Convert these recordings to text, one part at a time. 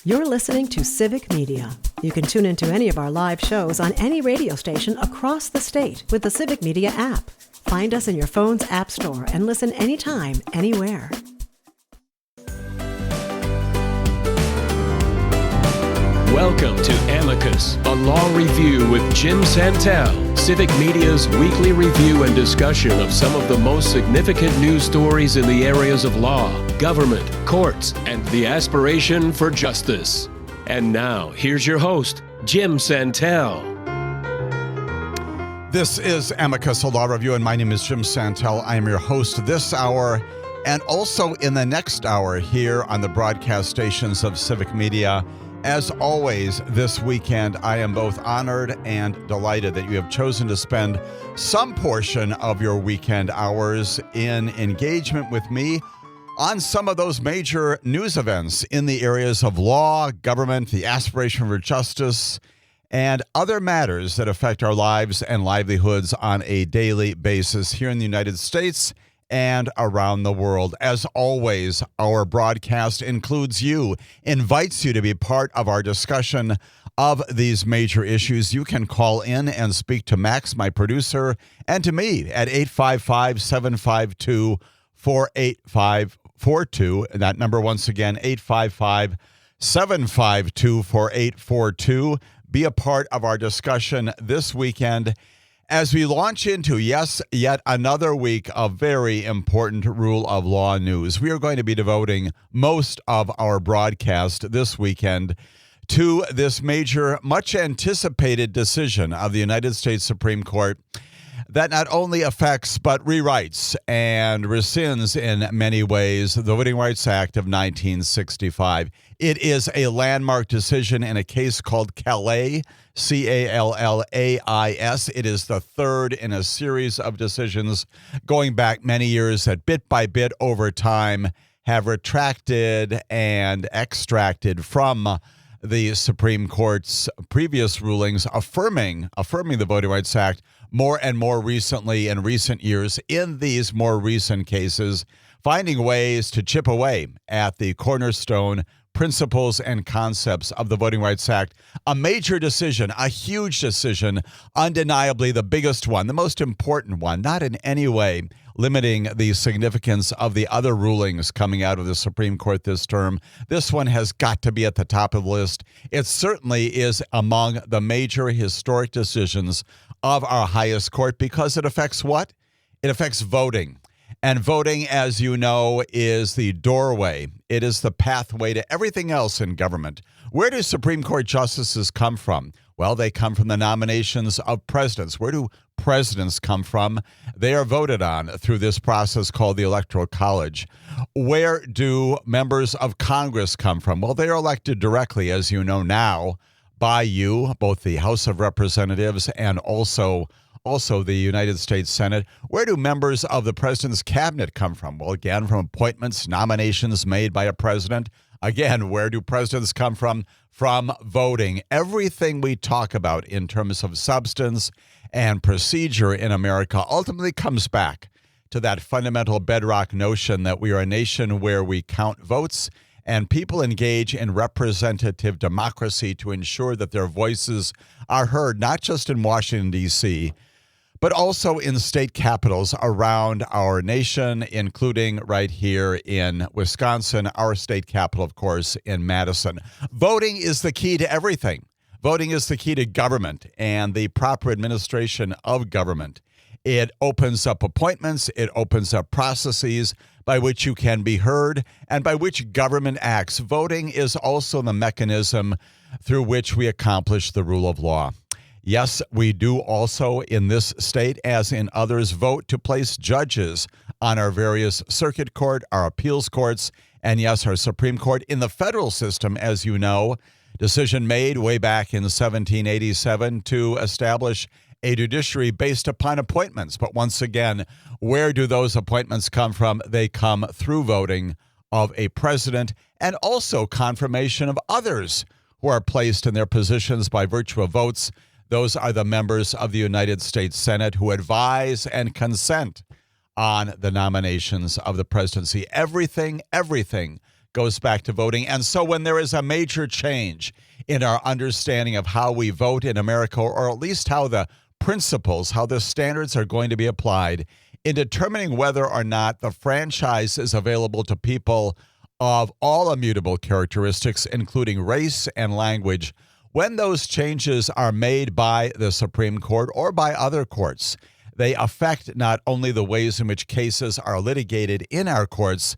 You're listening to Civic Media. You can tune into any of our live shows on any radio station across the state with the Civic Media app. Find us in your phone's app store and listen anytime, anywhere. Welcome to Amicus, a law review with Jim Santelle, Civic Media's weekly review and discussion of some of the most significant news stories in the areas of law, government, courts, and the aspiration for justice. And now, here's your host, Jim Santelle. This is Amicus, a law review, and my name is Jim Santelle. I am your host this hour and also in the next hour here on the broadcast stations of Civic Media. As always, this weekend, I am both honored and delighted that you have chosen to spend some portion of your weekend hours in engagement with me on some of those major news events in the areas of law, government, the aspiration for justice, and other matters that affect our lives and livelihoods on a daily basis here in the United States and around the world. As always, our broadcast includes you, invites you to be part of our discussion of these major issues. You can call in and speak to Max, my producer, and to me at 855-752-4842. That number once again, 855-752-4842. Be a part of our discussion this weekend as we launch into, yes, yet another week of very important rule of law news. We are going to be devoting most of our broadcast this weekend to this major, much anticipated decision of the United States Supreme Court that not only affects but rewrites and rescinds in many ways the Voting Rights Act of 1965. It is a landmark decision in a case called Callais, Callais. It is the third in a series of decisions going back many years that bit by bit over time have retracted and extracted from the Supreme Court's previous rulings affirming the Voting Rights Act more and more recently in recent years. In these more recent cases, finding ways to chip away at the cornerstone principles and concepts of the Voting Rights Act. A major decision, a huge decision, undeniably the biggest one, the most important one, not in any way limiting the significance of the other rulings coming out of the Supreme Court this term. This one has got to be at the top of the list. It certainly is among the major historic decisions of our highest court because it affects what? It affects voting. And voting, as you know, is the doorway. It is the pathway to everything else in government. Where do Supreme Court justices come from? Well, they come from the nominations of presidents. Where do presidents come from? They are voted on through this process called the Electoral College. Where do members of Congress come from? Well, they are elected directly, as you know now, by you, both the House of Representatives and also the United States Senate. Where do members of the president's cabinet come from? Well, again, from appointments, nominations made by a president. Again, where do presidents come from? From voting. Everything we talk about in terms of substance and procedure in America ultimately comes back to that fundamental bedrock notion that we are a nation where we count votes and people engage in representative democracy to ensure that their voices are heard, not just in Washington, D.C., but also in state capitals around our nation, including right here in Wisconsin, our state capital, of course, in Madison. Voting is the key to everything. Voting is the key to government and the proper administration of government. It opens up appointments. It opens up processes by which you can be heard and by which government acts. Voting is also the mechanism through which we accomplish the rule of law. Yes, we do also in this state, as in others, vote to place judges on our various circuit court, our appeals courts, and yes, our Supreme Court. In the federal system, as you know, decision made way back in 1787 to establish a judiciary based upon appointments. But once again, where do those appointments come from? They come through voting of a president and also confirmation of others who are placed in their positions by virtue of votes. Those are the members of the United States Senate who advise and consent on the nominations of the presidency. Everything goes back to voting. And so when there is a major change in our understanding of how we vote in America, or at least how the principles, how the standards are going to be applied in determining whether or not the franchise is available to people of all immutable characteristics, including race and language, when those changes are made by the Supreme Court or by other courts, they affect not only the ways in which cases are litigated in our courts,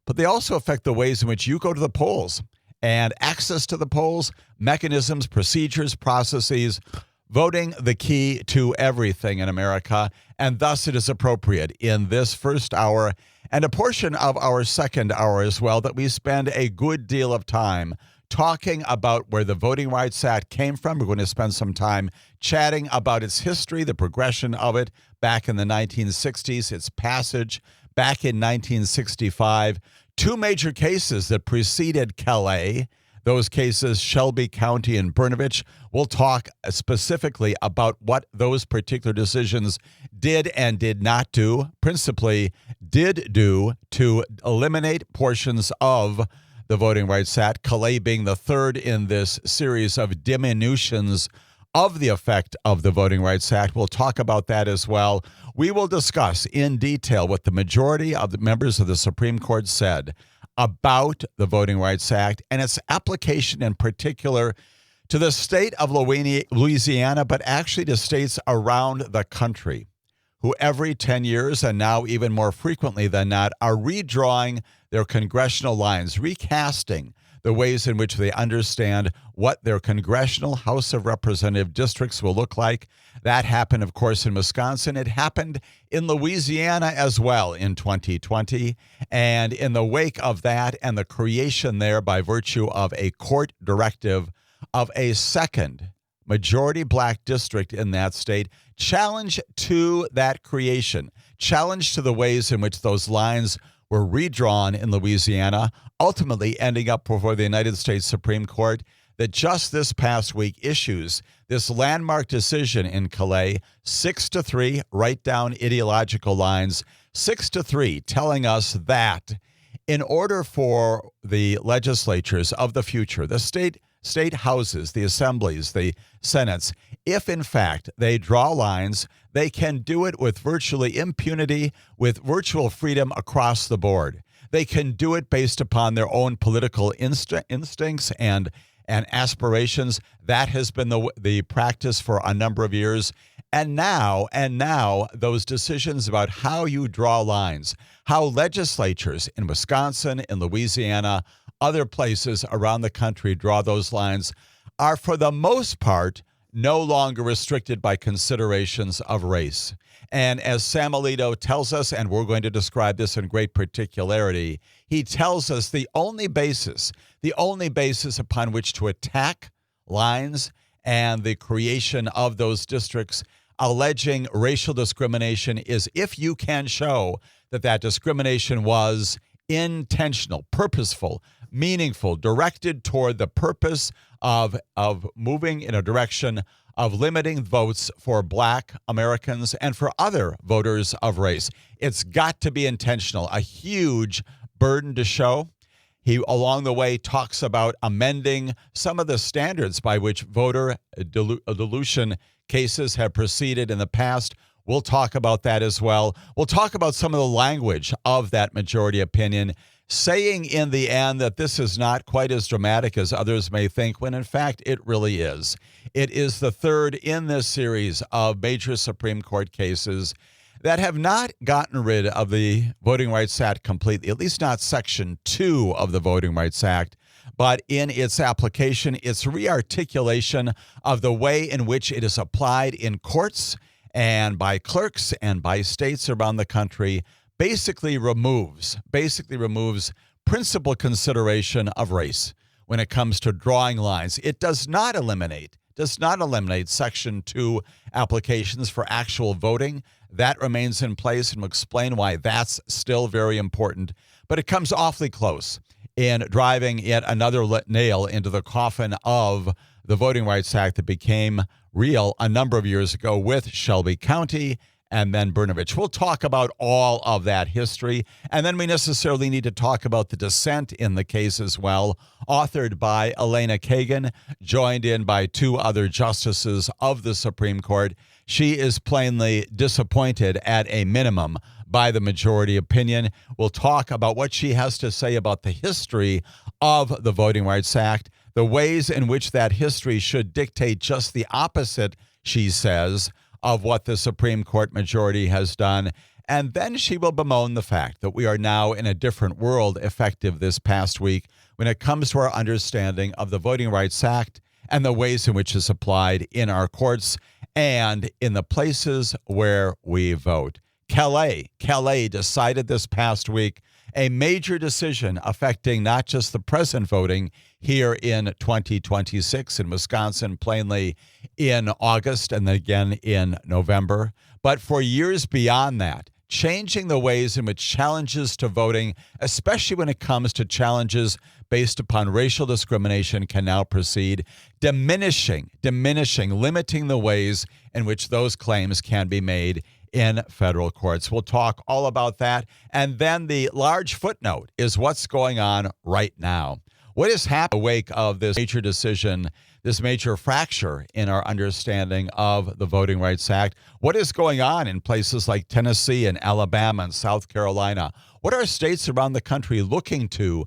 but they also affect the ways in which you go to the polls and access to the polls, mechanisms, procedures, processes, voting the key to everything in America. And thus it is appropriate in this first hour and a portion of our second hour as well that we spend a good deal of time talking about where the Voting Rights Act came from. We're going to spend some time chatting about its history, the progression of it back in the 1960s, its passage back in 1965, two major cases that preceded Callais. Those cases, Shelby County and Bernovich. We'll talk specifically about what those particular decisions did and did not do, principally did do to eliminate portions of the Voting Rights Act, Callais being the third in this series of diminutions of the effect of the Voting Rights Act. We'll talk about that as well. We will discuss in detail what the majority of the members of the Supreme Court said about the Voting Rights Act and its application in particular to the state of Louisiana, but actually to states around the country, who every 10 years, and now even more frequently than not, are redrawing their congressional lines, recasting the ways in which they understand what their congressional House of Representative districts will look like. That happened, of course, in Wisconsin. It happened in Louisiana as well in 2020. And in the wake of that and the creation there by virtue of a court directive of a second majority black district in that state, challenge to that creation, challenge to the ways in which those lines were redrawn in Louisiana, ultimately ending up before the United States Supreme Court, that just this past week issues this landmark decision in Callais, 6-3, write down ideological lines, 6-3, telling us that in order for the legislatures of the future, the state houses, the assemblies, the senates, if in fact they draw lines, they can do it with virtually impunity, with virtual freedom across the board. They can do it based upon their own political instincts and aspirations. That has been the practice for a number of years. And now those decisions about how you draw lines, how legislatures in Wisconsin, in Louisiana, other places around the country draw those lines, are for the most part no longer restricted by considerations of race. And as Sam Alito tells us, and we're going to describe this in great particularity, he tells us the only basis upon which to attack lines and the creation of those districts alleging racial discrimination is if you can show that that discrimination was intentional, purposeful, meaningful, directed toward the purpose of moving in a direction of limiting votes for black Americans and for other voters of race. It's got to be intentional, a huge burden to show. He, along the way, talks about amending some of the standards by which voter dilution cases have proceeded in the past. We'll talk about that as well. We'll talk about some of the language of that majority opinion, saying in the end that this is not quite as dramatic as others may think, when in fact it really is. It is the third in this series of major Supreme Court cases that have not gotten rid of the Voting Rights Act completely, at least not Section 2 of the Voting Rights Act, but in its application, its rearticulation of the way in which it is applied in courts and by clerks and by states around the country basically removes principal consideration of race when it comes to drawing lines. It does not eliminate Section 2 applications for actual voting. That remains in place, and we'll explain why that's still very important. But it comes awfully close in driving yet another nail into the coffin of the Voting Rights Act that became real a number of years ago with Shelby County and then Bernovich. We'll talk about all of that history, and then we necessarily need to talk about the dissent in the case as well, authored by Elena Kagan, joined in by two other justices of the Supreme Court. She is plainly disappointed at a minimum by the majority opinion. We'll talk about what she has to say about the history of the Voting Rights Act, the ways in which that history should dictate just the opposite, she says, of what the Supreme Court majority has done. And then she will bemoan the fact that we are now in a different world effective this past week when it comes to our understanding of the Voting Rights Act and the ways in which it's applied in our courts and in the places where we vote. Callais decided this past week a major decision affecting not just the present voting here in 2026 in Wisconsin, plainly in August and then again in November, but for years beyond that, changing the ways in which challenges to voting, especially when it comes to challenges based upon racial discrimination, can now proceed, diminishing, limiting the ways in which those claims can be made in federal courts. We'll talk all about that. And then the large footnote is what's going on right now. What has happened in the wake of this major decision, this major fracture in our understanding of the Voting Rights Act? What is going on in places like Tennessee and Alabama and South Carolina? What are states around the country looking to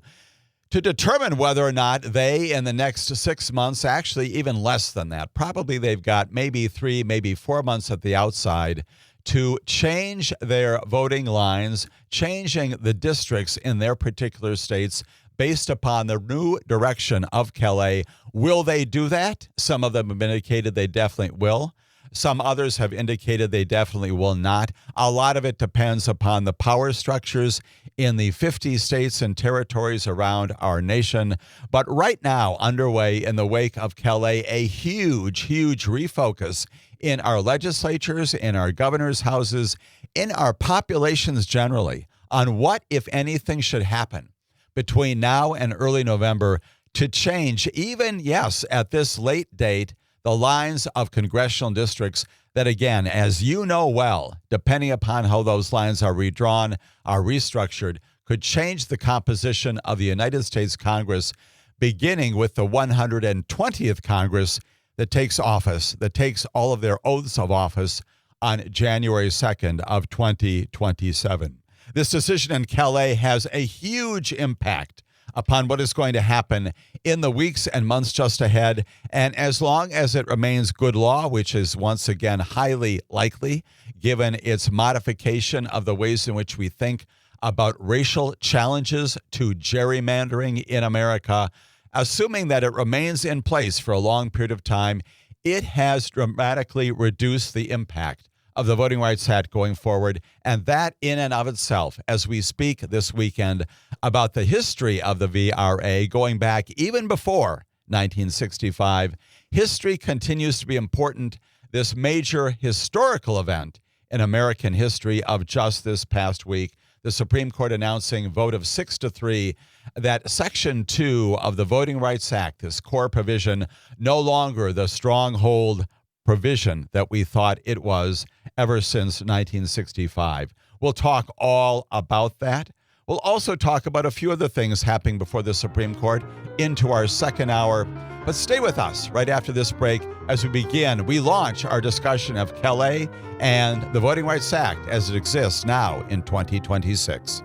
determine whether or not they, in the next 6 months, actually even less than that, probably they've got maybe 3, maybe 4 months at the outside, to change their voting lines, changing the districts in their particular states based upon the new direction of Callais. Will they do that? Some of them have indicated they definitely will. Some others have indicated they definitely will not. A lot of it depends upon the power structures in the 50 states and territories around our nation. But right now, underway in the wake of Callais, a huge refocus in our legislatures, in our governor's houses, in our populations generally, on what, if anything, should happen between now and early November to change, even, yes, at this late date, the lines of congressional districts that, again, as you know well, depending upon how those lines are redrawn, are restructured, could change the composition of the United States Congress, beginning with the 120th Congress that takes office, that takes all of their oaths of office on January 2nd of 2027. This decision in Callais has a huge impact upon what is going to happen in the weeks and months just ahead. And as long as it remains good law, which is once again highly likely, given its modification of the ways in which we think about racial challenges to gerrymandering in America, assuming that it remains in place for a long period of time, it has dramatically reduced the impact of the Voting Rights Act going forward. And that in and of itself, as we speak this weekend about the history of the VRA going back even before 1965, history continues to be important. This major historical event in American history of just this past week, the Supreme Court announcing a vote of 6-3 that Section 2 of the Voting Rights Act, this core provision, no longer the stronghold provision that we thought it was ever since 1965. We'll talk all about that. We'll also talk about a few other things happening before the Supreme Court into our second hour. But stay with us right after this break as we launch our discussion of Callais and the Voting Rights Act as it exists now in 2026.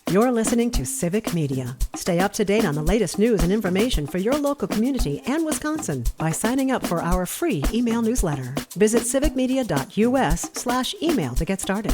You're listening to Civic Media. Stay up to date on the latest news and information for your local community and Wisconsin by signing up for our free email newsletter. Visit civicmedia.us/email to get started.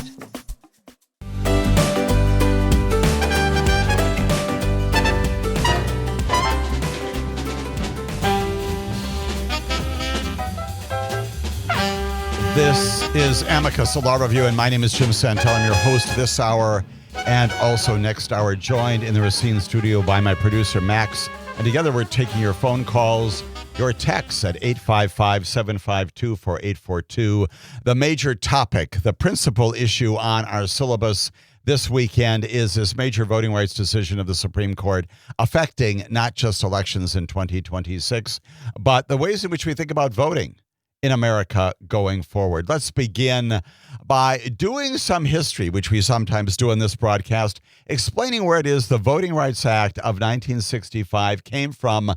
This is Amicus, a law review, and my name is Jim Santelle. I'm your host this hour and also next hour, joined in the Racine studio by my producer, Max And together we're taking your phone calls, your texts at 855-752-4842. The major topic, the principal issue on our syllabus this weekend is this major voting rights decision of the Supreme Court affecting not just elections in 2026, but the ways in which we think about voting in America going forward. Let's begin by doing some history, which we sometimes do in this broadcast, explaining where it is the Voting Rights Act of 1965 came from.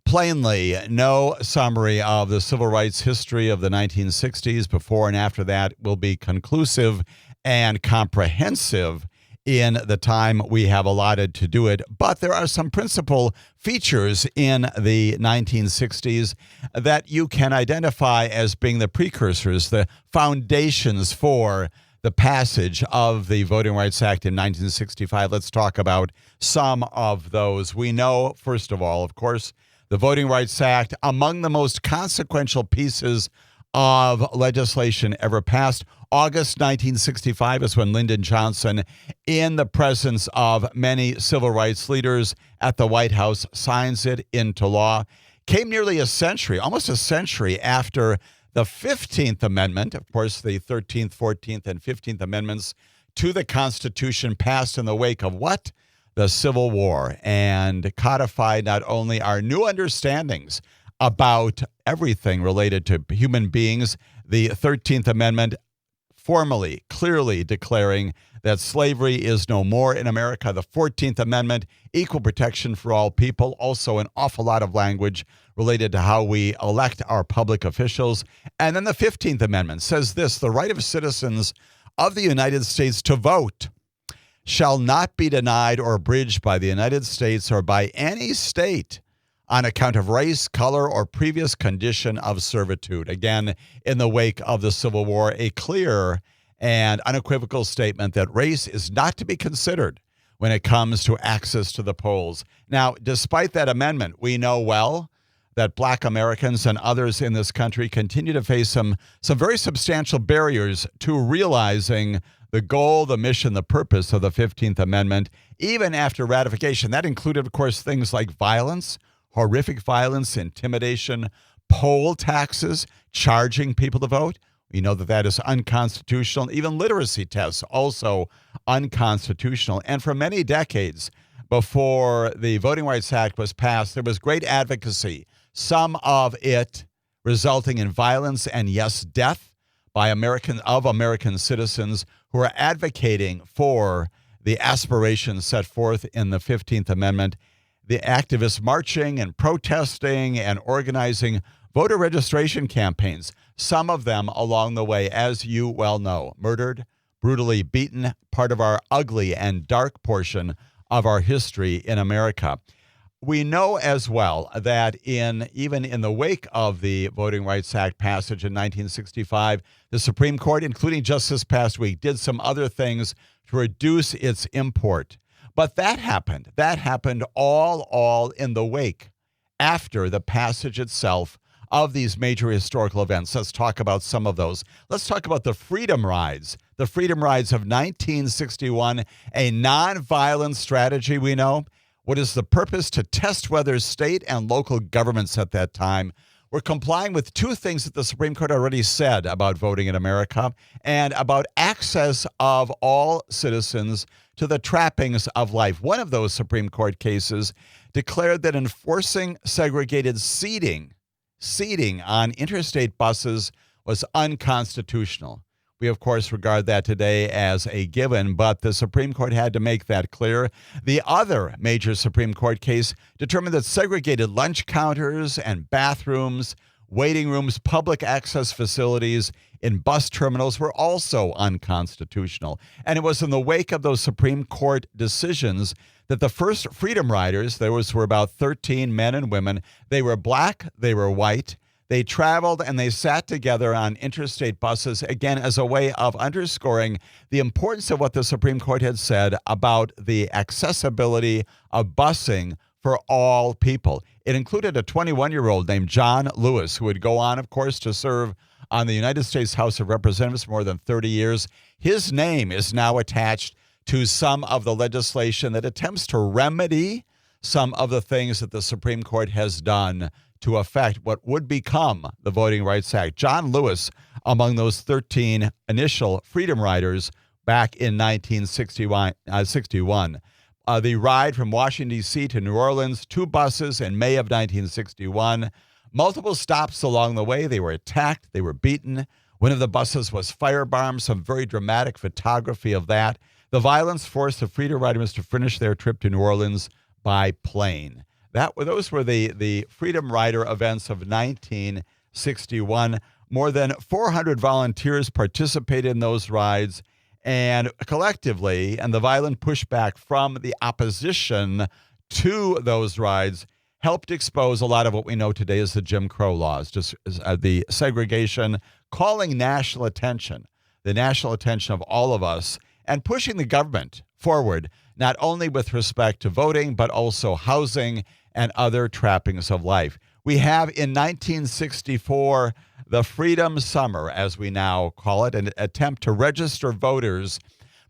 Plainly, no summary of the civil rights history of the 1960s before and after that will be conclusive and comprehensive in the time we have allotted to do it. But there are some principal features in the 1960s that you can identify as being the precursors, the foundations for the passage of the Voting Rights Act in 1965. Let's talk about some of those. We know, first of all, of course, the Voting Rights Act, among the most consequential pieces of legislation ever passed. August 1965 is when Lyndon Johnson, in the presence of many civil rights leaders at the White House, signs it into law. Came nearly a century, almost a century after the 15th Amendment, of course, the 13th, 14th, and 15th Amendments to the Constitution passed in the wake of what? The Civil War, and codified not only our new understandings about everything related to human beings, the 13th Amendment formally, clearly declaring that slavery is no more in America. The 14th Amendment, equal protection for all people, also an awful lot of language related to how we elect our public officials. And then the 15th Amendment says this: the right of citizens of the United States to vote shall not be denied or abridged by the United States or by any state on account of race, color, or previous condition of servitude. Again, in the wake of the Civil War, a clear and unequivocal statement that race is not to be considered when it comes to access to the polls. Now, despite that amendment, we know well that Black Americans and others in this country continue to face some very substantial barriers to realizing the goal, the mission, the purpose of the 15th Amendment, even after ratification. That included, of course, things like violence, horrific violence, intimidation, poll taxes, charging people to vote. We know that that is unconstitutional. Even literacy tests, also unconstitutional. And for many decades before the Voting Rights Act was passed, there was great advocacy, some of it resulting in violence and, yes, death by American citizens who are advocating for the aspirations set forth in the 15th Amendment. The activists marching and protesting and organizing voter registration campaigns, some of them along the way, as you well know, murdered, brutally beaten, part of our ugly and dark portion of our history in America. We know as well that even in the wake of the Voting Rights Act passage in 1965, the Supreme Court, including just this past week, did some other things to reduce its import. But that happened all in the wake, after the passage itself of these major historical events. Let's talk about some of those. Let's talk about the Freedom Rides. The Freedom Rides of 1961, a nonviolent strategy, we know. What is the purpose? To test whether state and local governments at that time were complying with two things that the Supreme Court already said about voting in America and about access of all citizens to the trappings of life. One of those Supreme Court cases declared that enforcing segregated seating on interstate buses was unconstitutional. We, of course, regard that today as a given, but the Supreme Court had to make that clear. The other major Supreme Court case determined that segregated lunch counters and bathrooms, waiting rooms, public access facilities in bus terminals were also unconstitutional. And it was in the wake of those Supreme Court decisions that the first Freedom Riders, were about 13 men and women. They were black, they were white. They traveled and they sat together on interstate buses, again, as a way of underscoring the importance of what the Supreme Court had said about the accessibility of busing for all people. It included a 21-year-old named John Lewis, who would go on, of course, to serve on the United States House of Representatives for more than 30 years. His name is now attached to some of the legislation that attempts to remedy some of the things that the Supreme Court has done to affect what would become the Voting Rights Act. John Lewis, among those 13 initial freedom riders back in 1961. The ride from Washington, D.C. to New Orleans, 2 buses in May of 1961. Multiple stops along the way. They were attacked. They were beaten. One of the buses was firebombed. Some very dramatic photography of that. The violence forced the freedom riders to finish their trip to New Orleans by plane. Those were the Freedom Rider events of 1961. More than 400 volunteers participated in those rides, and collectively, and the violent pushback from the opposition to those rides helped expose a lot of what we know today as the Jim Crow laws, just the segregation, calling national attention, the national attention of all of us, and pushing the government forward, not only with respect to voting, but also housing and other trappings of life. We have in 1964 the Freedom Summer, as we now call it, an attempt to register voters,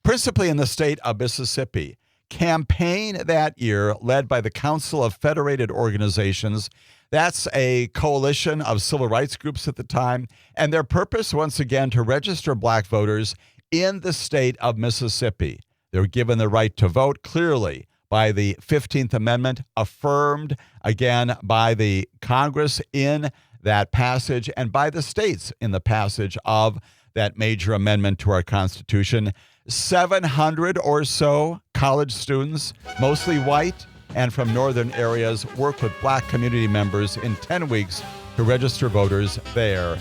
principally in the state of Mississippi. Campaign that year led by the Council of Federated Organizations. That's a coalition of civil rights groups at the time, and their purpose, once again, to register black voters in the state of Mississippi. They were given the right to vote clearly by the 15th Amendment, affirmed again by the Congress in that passage and by the states in the passage of that major amendment to our Constitution. 700 or so college students, mostly white and from northern areas, worked with black community members in 10 weeks to register voters there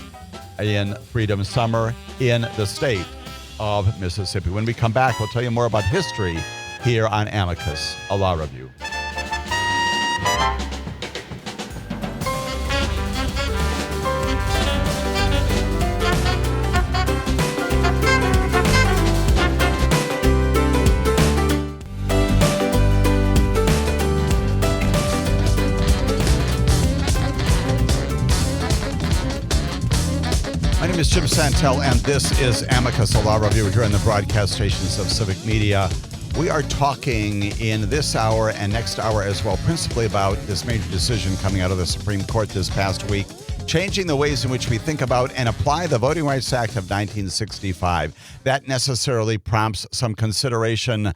in Freedom Summer in the state of Mississippi. When we come back, we'll tell you more about history here on Amicus, a law review. My name is Jim Santelle, and this is Amicus, a law review here on the broadcast stations of Civic Media. We are talking in this hour and next hour as well, principally about this major decision coming out of the Supreme Court this past week, changing the ways in which we think about and apply the Voting Rights Act of 1965. That necessarily prompts some consideration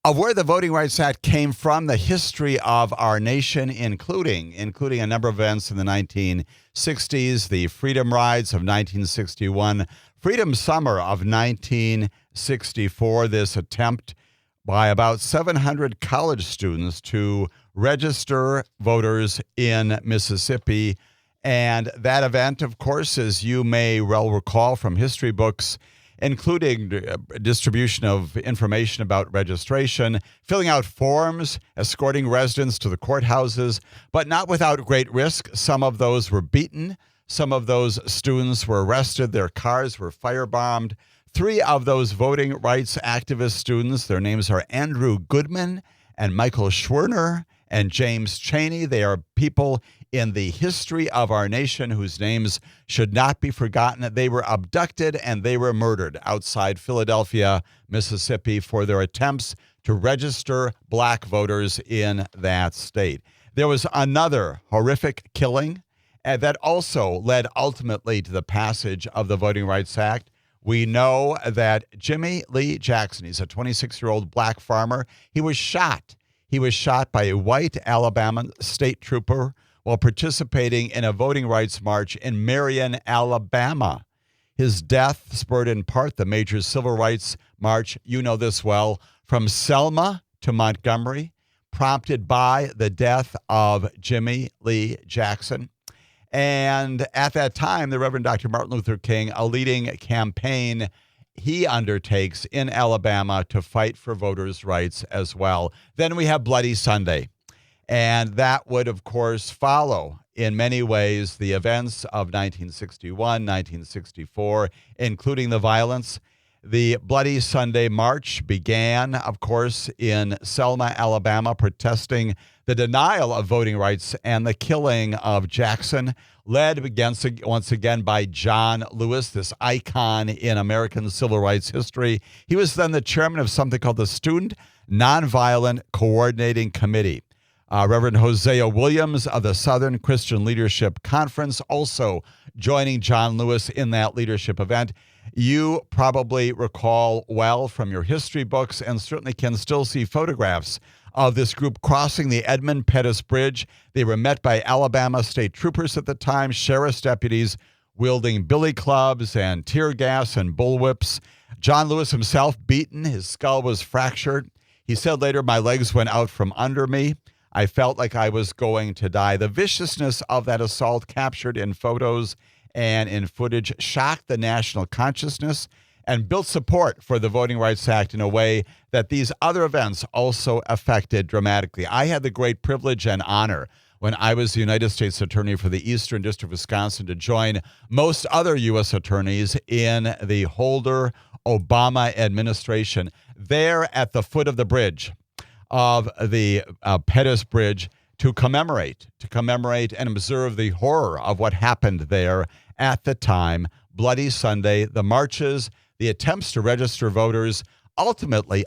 of where the Voting Rights Act came from, the history of our nation, including a number of events in the 1960s, the Freedom Rides of 1961, Freedom Summer of 1964, this attempt by about 700 college students to register voters in Mississippi. And that event, of course, as you may well recall from history books, including distribution of information about registration, filling out forms, escorting residents to the courthouses, but not without great risk. Some of those were beaten. Some of those students were arrested. Their cars were firebombed. 3 of those voting rights activist students, their names are Andrew Goodman and Michael Schwerner and James Chaney. They are people in the history of our nation whose names should not be forgotten. They were abducted and they were murdered outside Philadelphia, Mississippi, for their attempts to register black voters in that state. There was another horrific killing that also led ultimately to the passage of the Voting Rights Act. We know that Jimmy Lee Jackson, he's a 26-year-old black farmer, he was shot. He was shot by a white Alabama state trooper while participating in a voting rights march in Marion, Alabama. His death spurred in part the major civil rights march, you know this well, from Selma to Montgomery, prompted by the death of Jimmy Lee Jackson. And at that time, the Reverend Dr. Martin Luther King, a leading campaign he undertakes in Alabama to fight for voters' rights as well. Then we have Bloody Sunday. And that would, of course, follow in many ways the events of 1961, 1964, including the violence. The Bloody Sunday March began, of course, in Selma, Alabama, protesting the denial of voting rights and the killing of Jackson, led once again by John Lewis, this icon in American civil rights history. He was then the chairman of something called the Student Nonviolent Coordinating Committee. Reverend Hosea Williams of the Southern Christian Leadership Conference, also joining John Lewis in that leadership event. You probably recall well from your history books and certainly can still see photographs of this group crossing the Edmund Pettus Bridge. They were met by Alabama state troopers at the time, sheriff's deputies wielding billy clubs and tear gas and bullwhips. John Lewis himself beaten, his skull was fractured. He said later, "My legs went out from under me. I felt like I was going to die." The viciousness of that assault captured in photos and in footage shocked the national consciousness and built support for the Voting Rights Act in a way that these other events also affected dramatically. I had the great privilege and honor when I was the United States Attorney for the Eastern District of Wisconsin to join most other U.S. attorneys in the Holder Obama administration there at the foot of the bridge of the Pettus Bridge to commemorate and observe the horror of what happened there at the time. Bloody Sunday, the marches, the attempts to register voters, ultimately,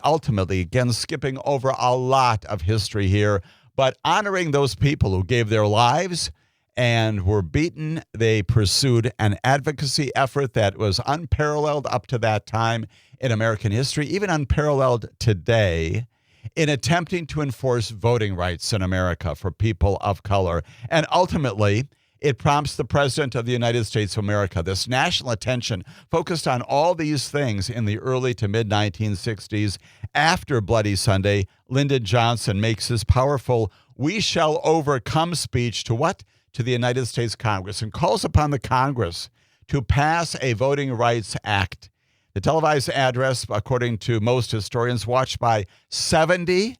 again, skipping over a lot of history here, but honoring those people who gave their lives and were beaten. They pursued an advocacy effort that was unparalleled up to that time in American history, even unparalleled today, in attempting to enforce voting rights in America for people of color. And ultimately, it prompts the President of the United States of America. This national attention focused on all these things in the early to mid-1960s. After Bloody Sunday, Lyndon Johnson makes his powerful "We shall overcome" speech to what? To the United States Congress, and calls upon the Congress to pass a Voting Rights Act. The televised address, according to most historians, watched by 70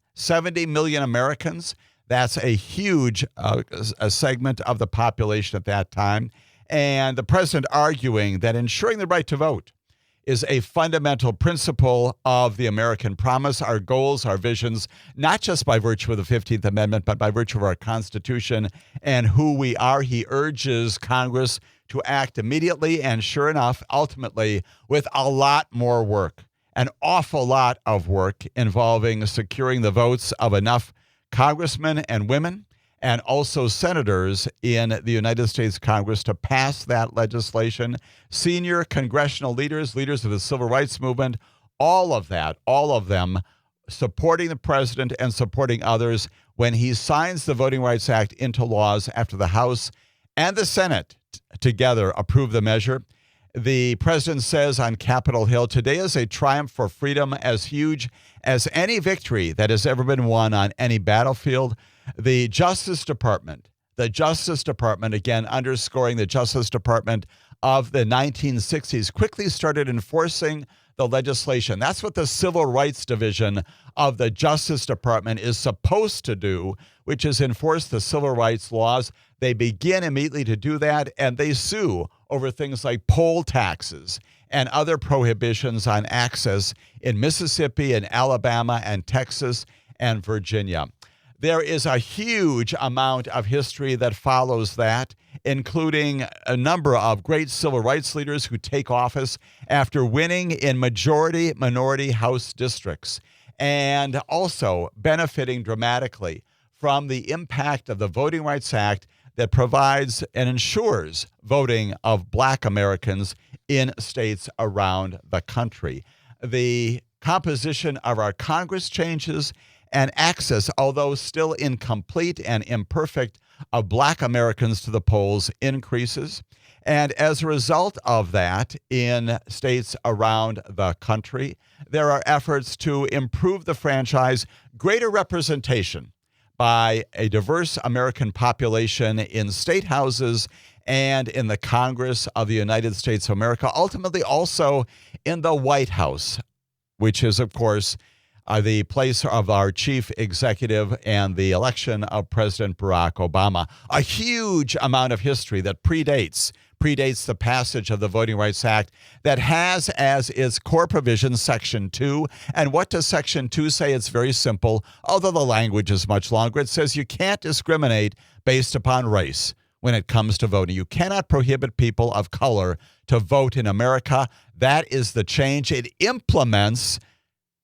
million Americans. That's a huge a segment of the population at that time. And the president arguing that ensuring the right to vote is a fundamental principle of the American promise, our goals, our visions, not just by virtue of the 15th Amendment, but by virtue of our Constitution and who we are. He urges Congress to act immediately and, sure enough, ultimately, with a lot more work, an awful lot of work involving securing the votes of enough congressmen and women and also senators in the United States Congress to pass that legislation. Senior congressional leaders of the civil rights movement, all of them supporting the president and supporting others when he signs the Voting Rights Act into laws after the House and the Senate together approve the measure. The president says on Capitol Hill, "Today is a triumph for freedom as huge as any victory that has ever been won on any battlefield." The Justice Department, again, underscoring the Justice Department of the 1960s, quickly started enforcing the legislation. That's what the Civil Rights Division of the Justice Department is supposed to do, which is enforce the civil rights laws. They begin immediately to do that, and they sue over things like poll taxes and other prohibitions on access in Mississippi and Alabama and Texas and Virginia. There is a huge amount of history that follows that, including a number of great civil rights leaders who take office after winning in majority-minority House districts, and also benefiting dramatically from the impact of the Voting Rights Act that provides and ensures voting of Black Americans in states around the country. The composition of our Congress changes, and access, although still incomplete and imperfect, of Black Americans to the polls increases. And as a result of that, in states around the country, there are efforts to improve the franchise, greater representation by a diverse American population in state houses and in the Congress of the United States of America, ultimately also in the White House, which is, of course, the place of our chief executive and the election of President Barack Obama. A huge amount of history that predates the passage of the Voting Rights Act that has as its core provision Section 2. And what does Section 2 say? It's very simple, although the language is much longer. It says you can't discriminate based upon race when it comes to voting. You cannot prohibit people of color to vote in America. That is the change. It implements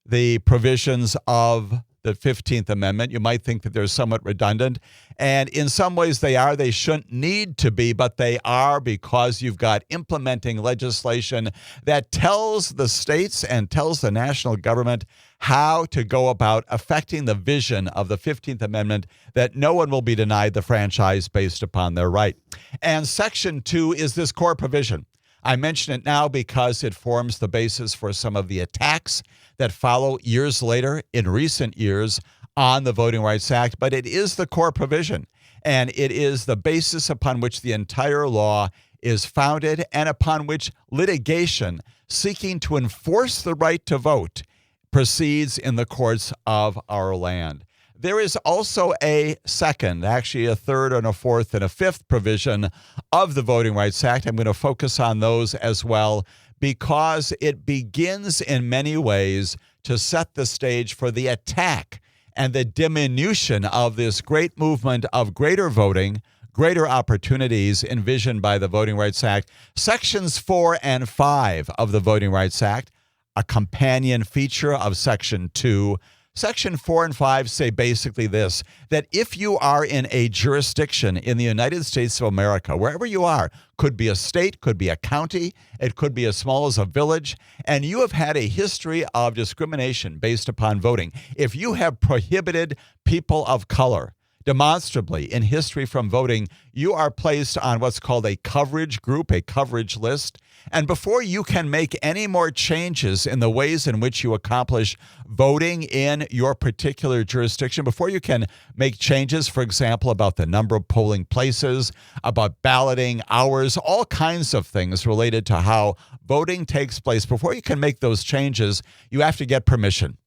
the provisions of the 15th Amendment. You might think that they're somewhat redundant, and in some ways they are. They shouldn't need to be, but they are, because you've got implementing legislation that tells the states and tells the national government how to go about affecting the vision of the 15th Amendment, that no one will be denied the franchise based upon their right. And Section 2 is this core provision. I mention it now because it forms the basis for some of the attacks that follow years later, in recent years, on the Voting Rights Act, but it is the core provision, and it is the basis upon which the entire law is founded and upon which litigation seeking to enforce the right to vote proceeds in the courts of our land. There is also a second, actually a third and a fourth and a fifth provision of the Voting Rights Act. I'm going to focus on those as well, because it begins in many ways to set the stage for the attack and the diminution of this great movement of greater voting, greater opportunities envisioned by the Voting Rights Act. Sections 4 and 5 of the Voting Rights Act, a companion feature of Section 2. Section 4 and 5 say basically this, that if you are in a jurisdiction in the United States of America, wherever you are, could be a state, could be a county, it could be as small as a village, and you have had a history of discrimination based upon voting, if you have prohibited people of color demonstrably in history from voting, you are placed on what's called a coverage group, a coverage list. And before you can make any more changes in the ways in which you accomplish voting in your particular jurisdiction, before you can make changes, for example, about the number of polling places, about balloting hours, all kinds of things related to how voting takes place, before you can make those changes, you have to get permission.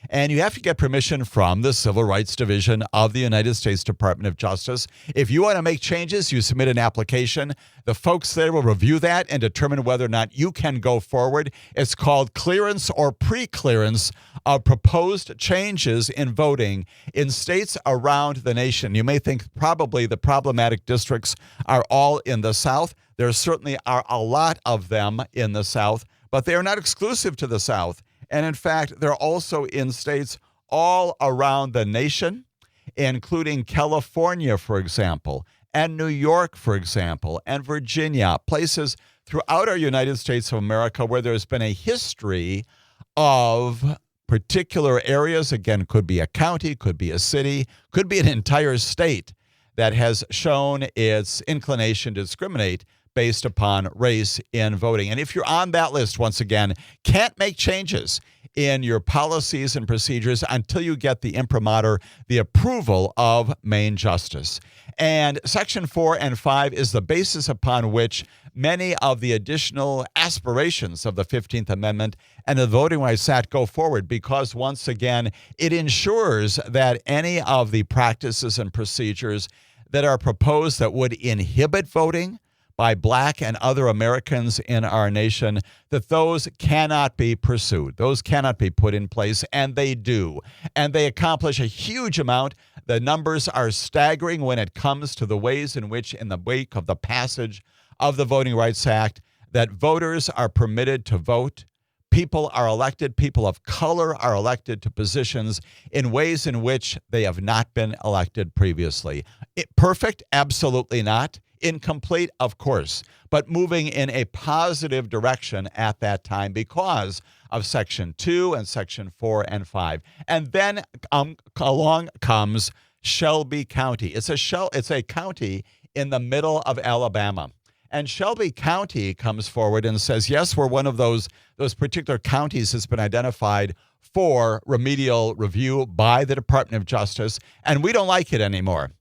And you have to get permission from the Civil Rights Division of the United States Department of Justice. If you want to make changes, you submit an application. The folks there will review that and determine whether or not you can go forward. It's called clearance or pre-clearance of proposed changes in voting in states around the nation. You may think probably the problematic districts are all in the South. There certainly are a lot of them in the South, but they are not exclusive to the South. And in fact, they're also in states all around the nation, including California, for example, and New York, for example, and Virginia, places throughout our United States of America where there's been a history of particular areas. Again, could be a county, could be a city, could be an entire state that has shown its inclination to discriminate based upon race in voting. And if you're on that list, once again, can't make changes in your policies and procedures until you get the imprimatur, the approval of Main Justice. And Section 4 and 5 is the basis upon which many of the additional aspirations of the 15th Amendment and the Voting Rights Act go forward, because once again, it ensures that any of the practices and procedures that are proposed that would inhibit voting by Black and other Americans in our nation, that those cannot be pursued. Those cannot be put in place, and they do. And they accomplish a huge amount. The numbers are staggering when it comes to the ways in which, in the wake of the passage of the Voting Rights Act, that voters are permitted to vote. People are elected, people of color are elected to positions in ways in which they have not been elected previously. Perfect? Absolutely not. Incomplete, of course, but moving in a positive direction at that time because of Section 2 and Section 4 and 5. And then along comes Shelby County. It's a county in the middle of Alabama. And Shelby County comes forward and says, yes, we're one of those particular counties that's been identified for remedial review by the Department of Justice, and we don't like it anymore.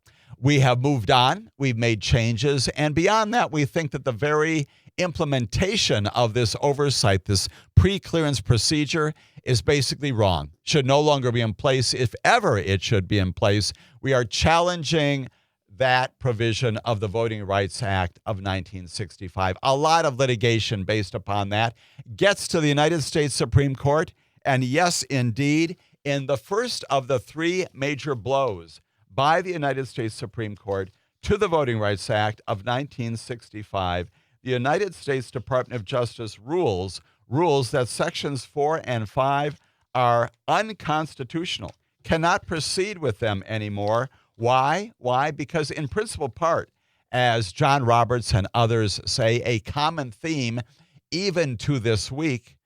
We have moved on, we've made changes, and beyond that, we think that the very implementation of this oversight, this pre-clearance procedure, is basically wrong, should no longer be in place. If ever it should be in place, we are challenging that provision of the Voting Rights Act of 1965. A lot of litigation based upon that gets to the United States Supreme Court, and yes, indeed, in the first of the three major blows by the United States Supreme Court to the Voting Rights Act of 1965, the United States Department of Justice rules that Sections 4 and 5 are unconstitutional. cannot proceed with them anymore. Why? Because in principal part, as John Roberts and others say, a common theme even to this week,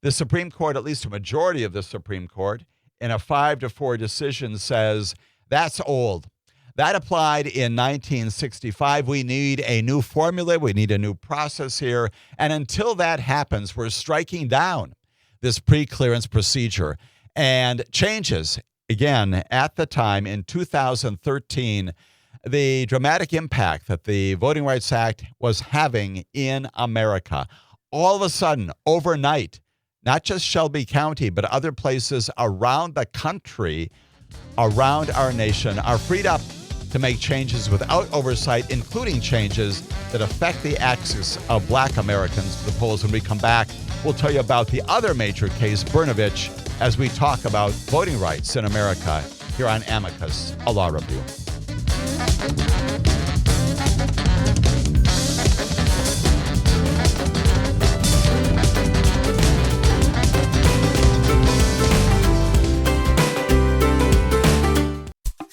the Supreme Court, at least a majority of the Supreme Court, in a 5-4 decision says that's old. That applied in 1965. We need a new formula. We need a new process here. And until that happens, we're striking down this pre-clearance procedure. And changes, again, at the time in 2013, the dramatic impact that the Voting Rights Act was having in America. All of a sudden, overnight, not just Shelby County, but other places around the country, around our nation, are freed up to make changes without oversight, including changes that affect the access of Black Americans to the polls. When we come back, we'll tell you about the other major case, Bernovich, as we talk about voting rights in America here on Amicus, a law review.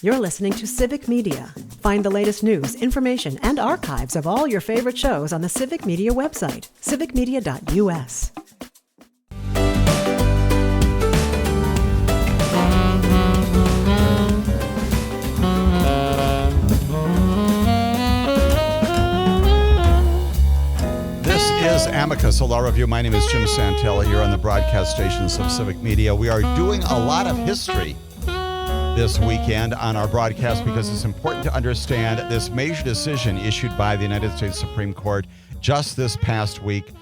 You're listening to Civic Media. Find the latest news, information, and archives of all your favorite shows on the Civic Media website, civicmedia.us. This is Amicus, a law review. My name is Jim Santelle here on the broadcast stations of Civic Media. We are doing a lot of history this weekend on our broadcast because it's important to understand this major decision issued by the United States Supreme Court just this past week.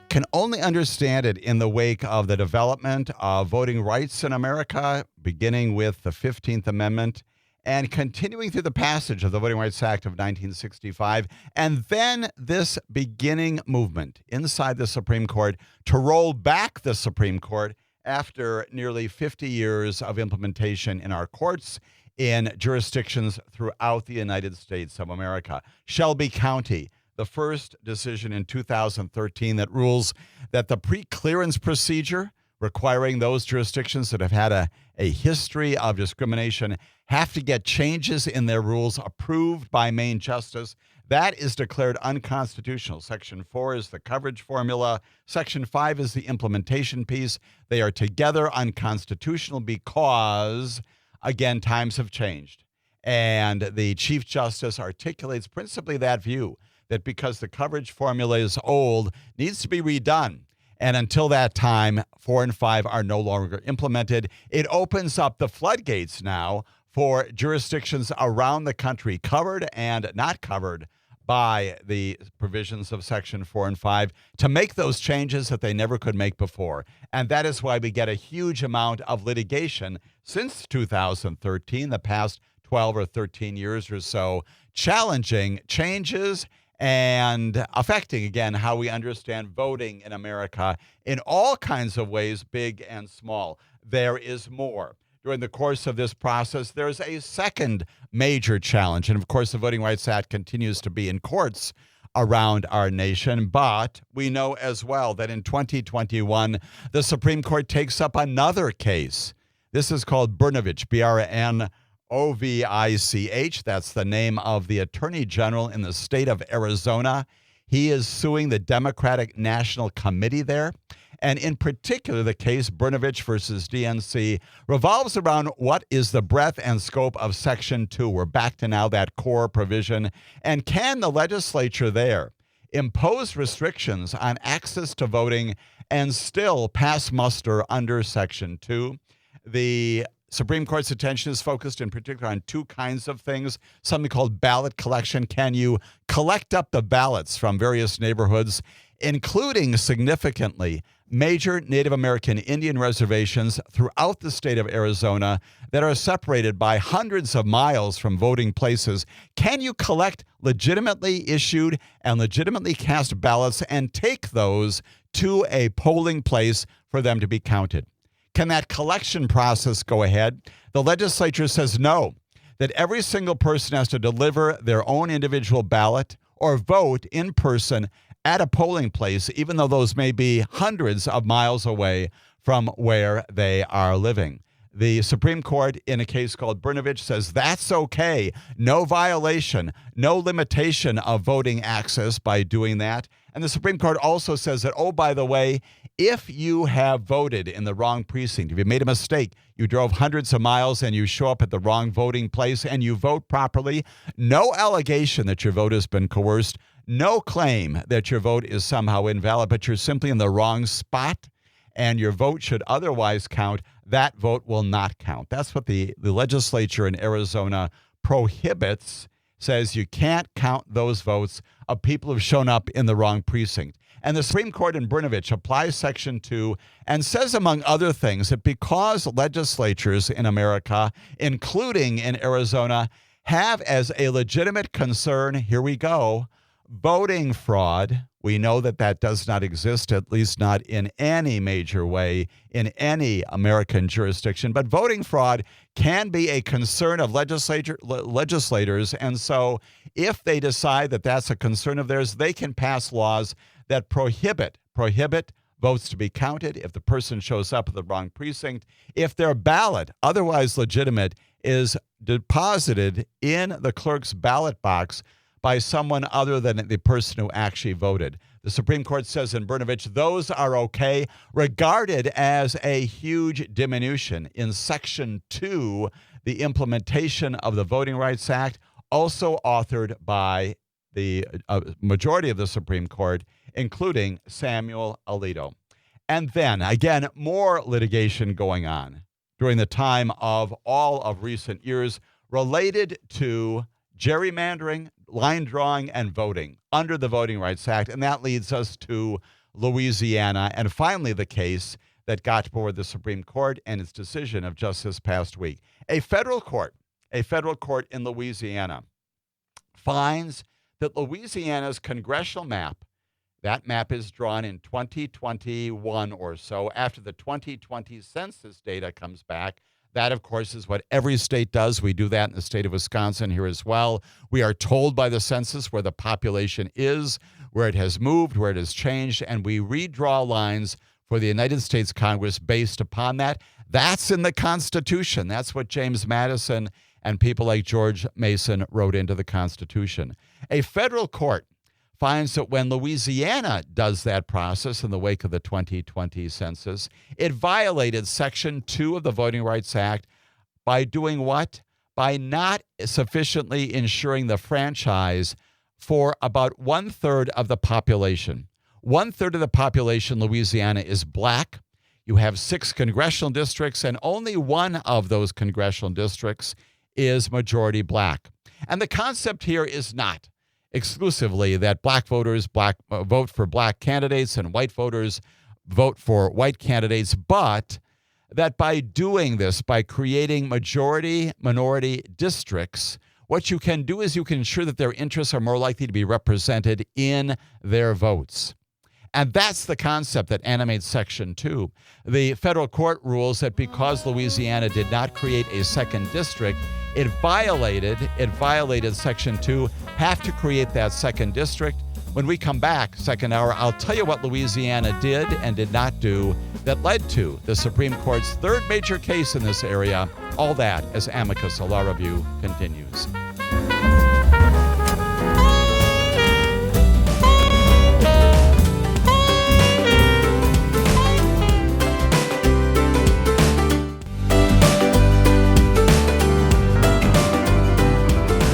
Can only understand it in the wake of the development of voting rights in America, beginning with the 15th Amendment and continuing through the passage of the Voting Rights Act of 1965, and then this beginning movement inside the Supreme Court to roll back the Supreme Court after nearly 50 years of implementation in our courts in jurisdictions throughout the United States of America. Shelby County, the first decision in 2013 that rules that the pre-clearance procedure requiring those jurisdictions that have had a history of discrimination have to get changes in their rules approved by Main Justice. That is declared unconstitutional. Section 4 is the coverage formula. Section 5 is the implementation piece. They are together unconstitutional because, again, times have changed. And the Chief Justice articulates principally that view, that because the coverage formula is old, needs to be redone. And until that time, 4 and 5 are no longer implemented. It opens up the floodgates now for jurisdictions around the country, covered and not covered by the provisions of Section 4 and 5, to make those changes that they never could make before. And that is why we get a huge amount of litigation since 2013, the past 12 or 13 years or so, challenging changes and affecting, again, how we understand voting in America in all kinds of ways, big and small. There is more. During the course of this process, there's a second major challenge. And of course, the Voting Rights Act continues to be in courts around our nation. But we know as well that in 2021, the Supreme Court takes up another case. This is called Bernovich, Bernovich. That's the name of the Attorney General in the state of Arizona. He is suing the Democratic National Committee there. And in particular, the case Bernovich versus DNC revolves around what is the breadth and scope of Section 2. We're back to now that core provision. And can the legislature there impose restrictions on access to voting and still pass muster under Section 2? The Supreme Court's attention is focused in particular on two kinds of things, something called ballot collection. Can you collect up the ballots from various neighborhoods, including significantly major Native American Indian reservations throughout the state of Arizona that are separated by hundreds of miles from voting places? Can you collect legitimately issued and legitimately cast ballots and take those to a polling place for them to be counted? Can that collection process go ahead? The legislature says no, that every single person has to deliver their own individual ballot or vote in person at a polling place, even though those may be hundreds of miles away from where they are living. The Supreme Court, in a case called Bernovich, says that's okay. No violation, no limitation of voting access by doing that. And the Supreme Court also says that, oh, by the way, if you have voted in the wrong precinct, if you made a mistake, you drove hundreds of miles and you show up at the wrong voting place and you vote properly, no allegation that your vote has been coerced, no claim that your vote is somehow invalid, but you're simply in the wrong spot and your vote should otherwise count, that vote will not count. That's what the legislature in Arizona prohibits, says you can't count those votes of people who've shown up in the wrong precinct. And the Supreme Court in Bernovich applies Section 2 and says, among other things, that because legislatures in America, including in Arizona, have as a legitimate concern, here we go, voting fraud. We know that that does not exist, at least not in any major way in any American jurisdiction. But voting fraud can be a concern of legislators. And so if they decide that that's a concern of theirs, they can pass laws that prohibit votes to be counted if the person shows up at the wrong precinct, if their ballot, otherwise legitimate, is deposited in the clerk's ballot box by someone other than the person who actually voted. The Supreme Court says in Bernovich, those are okay, regarded as a huge diminution. In Section 2, the implementation of the Voting Rights Act, also authored by the majority of the Supreme Court, including Samuel Alito. And then, again, more litigation going on during the time of all of recent years related to gerrymandering, line drawing, and voting under the Voting Rights Act. And that leads us to Louisiana, and finally the case that got before the Supreme Court and its decision of just this past week. A federal court in Louisiana finds that Louisiana's congressional map, that map is drawn in 2021 or so, after the 2020 census data comes back. That, of course, is what every state does. We do that in the state of Wisconsin here as well. We are told by the census where the population is, where it has moved, where it has changed, and we redraw lines for the United States Congress based upon that. That's in the Constitution. That's what James Madison and people like George Mason wrote into the Constitution. A federal court finds that when Louisiana does that process in the wake of the 2020 census, it violated Section 2 of the Voting Rights Act by doing what? By not sufficiently ensuring the franchise for about one-third of the population. One-third of the population in Louisiana is black. You have 6 congressional districts, and only one of those congressional districts is majority black. And the concept here is not exclusively that black voters vote for black candidates and white voters vote for white candidates, but that by doing this, by creating majority-minority districts, what you can do is you can ensure that their interests are more likely to be represented in their votes. And that's the concept that animates Section 2. The federal court rules that because Louisiana did not create a second district, it violated Section 2, have to create that second district. When we come back, second hour, I'll tell you what Louisiana did and did not do that led to the Supreme Court's third major case in this area. All that as Amicus, a Law Review, continues.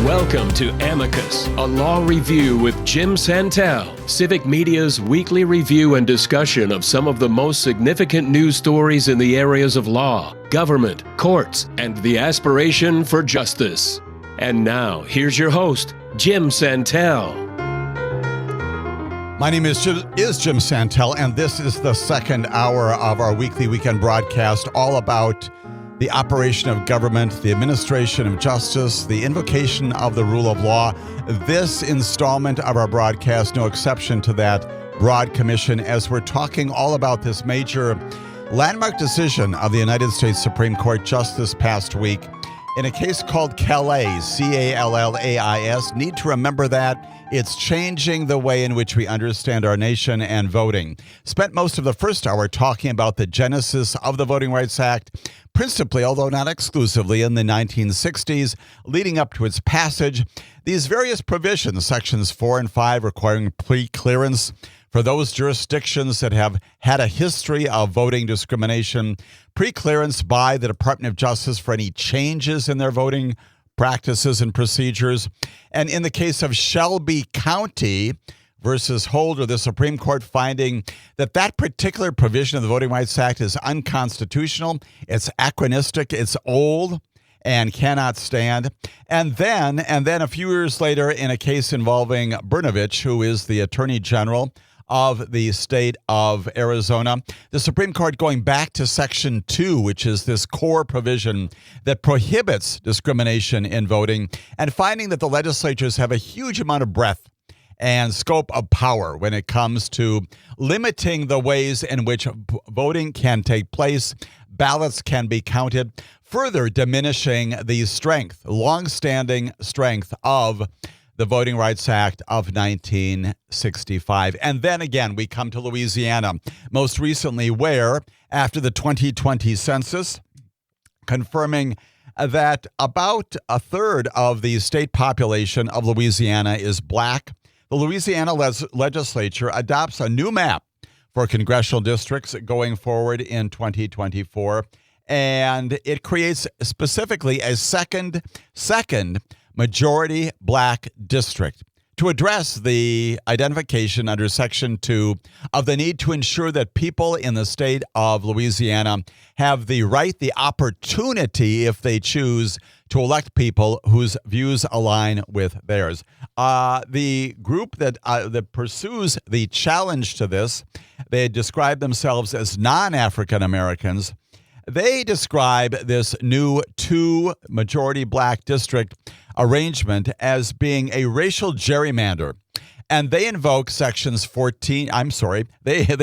Welcome to Amicus, a law review with Jim Santelle, Civic Media's weekly review and discussion of some of the most significant news stories in the areas of law, government, courts, and the aspiration for justice. And now, here's your host, Jim Santelle. My name is Jim Santelle, and this is the second hour of our weekly weekend broadcast, all about the operation of government, the administration of justice, the invocation of the rule of law. This installment of our broadcast, no exception to that broad commission, as we're talking all about this major landmark decision of the United States Supreme Court just this past week. in a case called Callais, Callais. Need to remember that. It's changing the way in which we understand our nation and voting. Spent most of the first hour talking about the genesis of the Voting Rights Act, principally, although not exclusively, in the 1960s, leading up to its passage. These various provisions, sections 4 and 5, requiring pre-clearance for those jurisdictions that have had a history of voting discrimination, pre-clearance by the Department of Justice for any changes in their voting practices and procedures. And in the case of Shelby County versus Holder, the Supreme Court finding that that particular provision of the Voting Rights Act is unconstitutional, it's anachronistic, it's old, and cannot stand. And then a few years later, in a case involving Bernovich, who is the Attorney General of the state of Arizona, the Supreme Court going back to Section 2, which is this core provision that prohibits discrimination in voting, and finding that the legislatures have a huge amount of breadth and scope of power when it comes to limiting the ways in which voting can take place, ballots can be counted, further diminishing the strength, longstanding strength of the Voting Rights Act of 1965. And then again, we come to Louisiana, most recently, where after the 2020 census, confirming that about a third of the state population of Louisiana is black, the Louisiana legislature adopts a new map for congressional districts going forward in 2024. And it creates specifically a second majority black district to address the identification under Section 2 of the need to ensure that people in the state of Louisiana have the right, the opportunity, if they choose, to elect people whose views align with theirs. The group that pursues the challenge to this, they describe themselves as non-African Americans. They describe this new two-majority black district arrangement as being a racial gerrymander. And they invoke they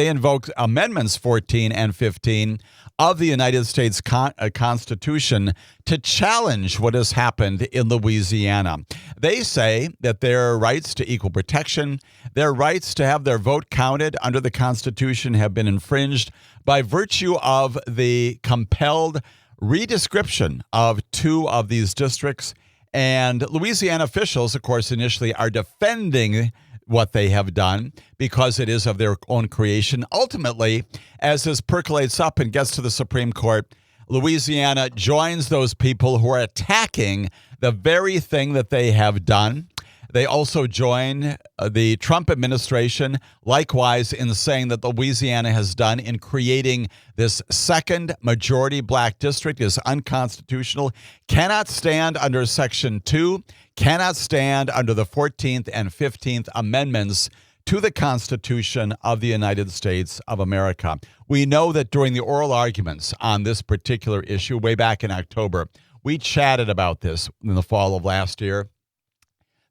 invoke Amendments 14 and 15 of the United States Constitution to challenge what has happened in Louisiana. They say that their rights to equal protection, their rights to have their vote counted under the Constitution have been infringed by virtue of the compelled redescription of two of these districts. And Louisiana officials, of course, initially are defending what they have done because it is of their own creation. Ultimately, as this percolates up and gets to the Supreme Court, Louisiana joins those people who are attacking the very thing that they have done. They also join the Trump administration, likewise, in saying that Louisiana has done in creating this second majority black district is unconstitutional, cannot stand under Section 2, cannot stand under the 14th and 15th Amendments to the Constitution of the United States of America. We know that during the oral arguments on this particular issue way back in October, we chatted about this in the fall of last year.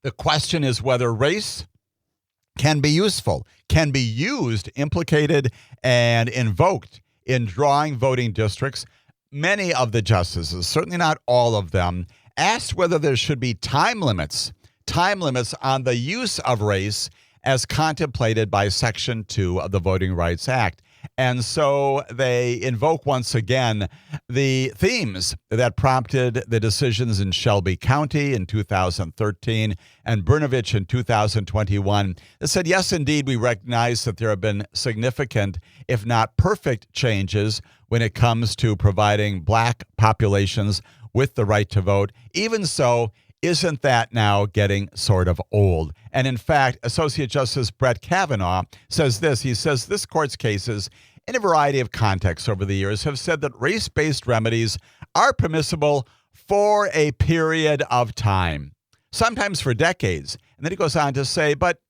The question is whether race can be useful, can be used, implicated, and invoked in drawing voting districts. Many of the justices, certainly not all of them, asked whether there should be time limits on the use of race as contemplated by Section 2 of the Voting Rights Act. And so they invoke once again the themes that prompted the decisions in Shelby County in 2013 and Bernovich in 2021 that said, yes, indeed, we recognize that there have been significant, if not perfect, changes when it comes to providing black populations with the right to vote. Even so, isn't that now getting sort of old? And in fact, Associate Justice Brett Kavanaugh says this. He says this court's cases in a variety of contexts over the years have said that race-based remedies are permissible for a period of time, sometimes for decades. And then he goes on to say, but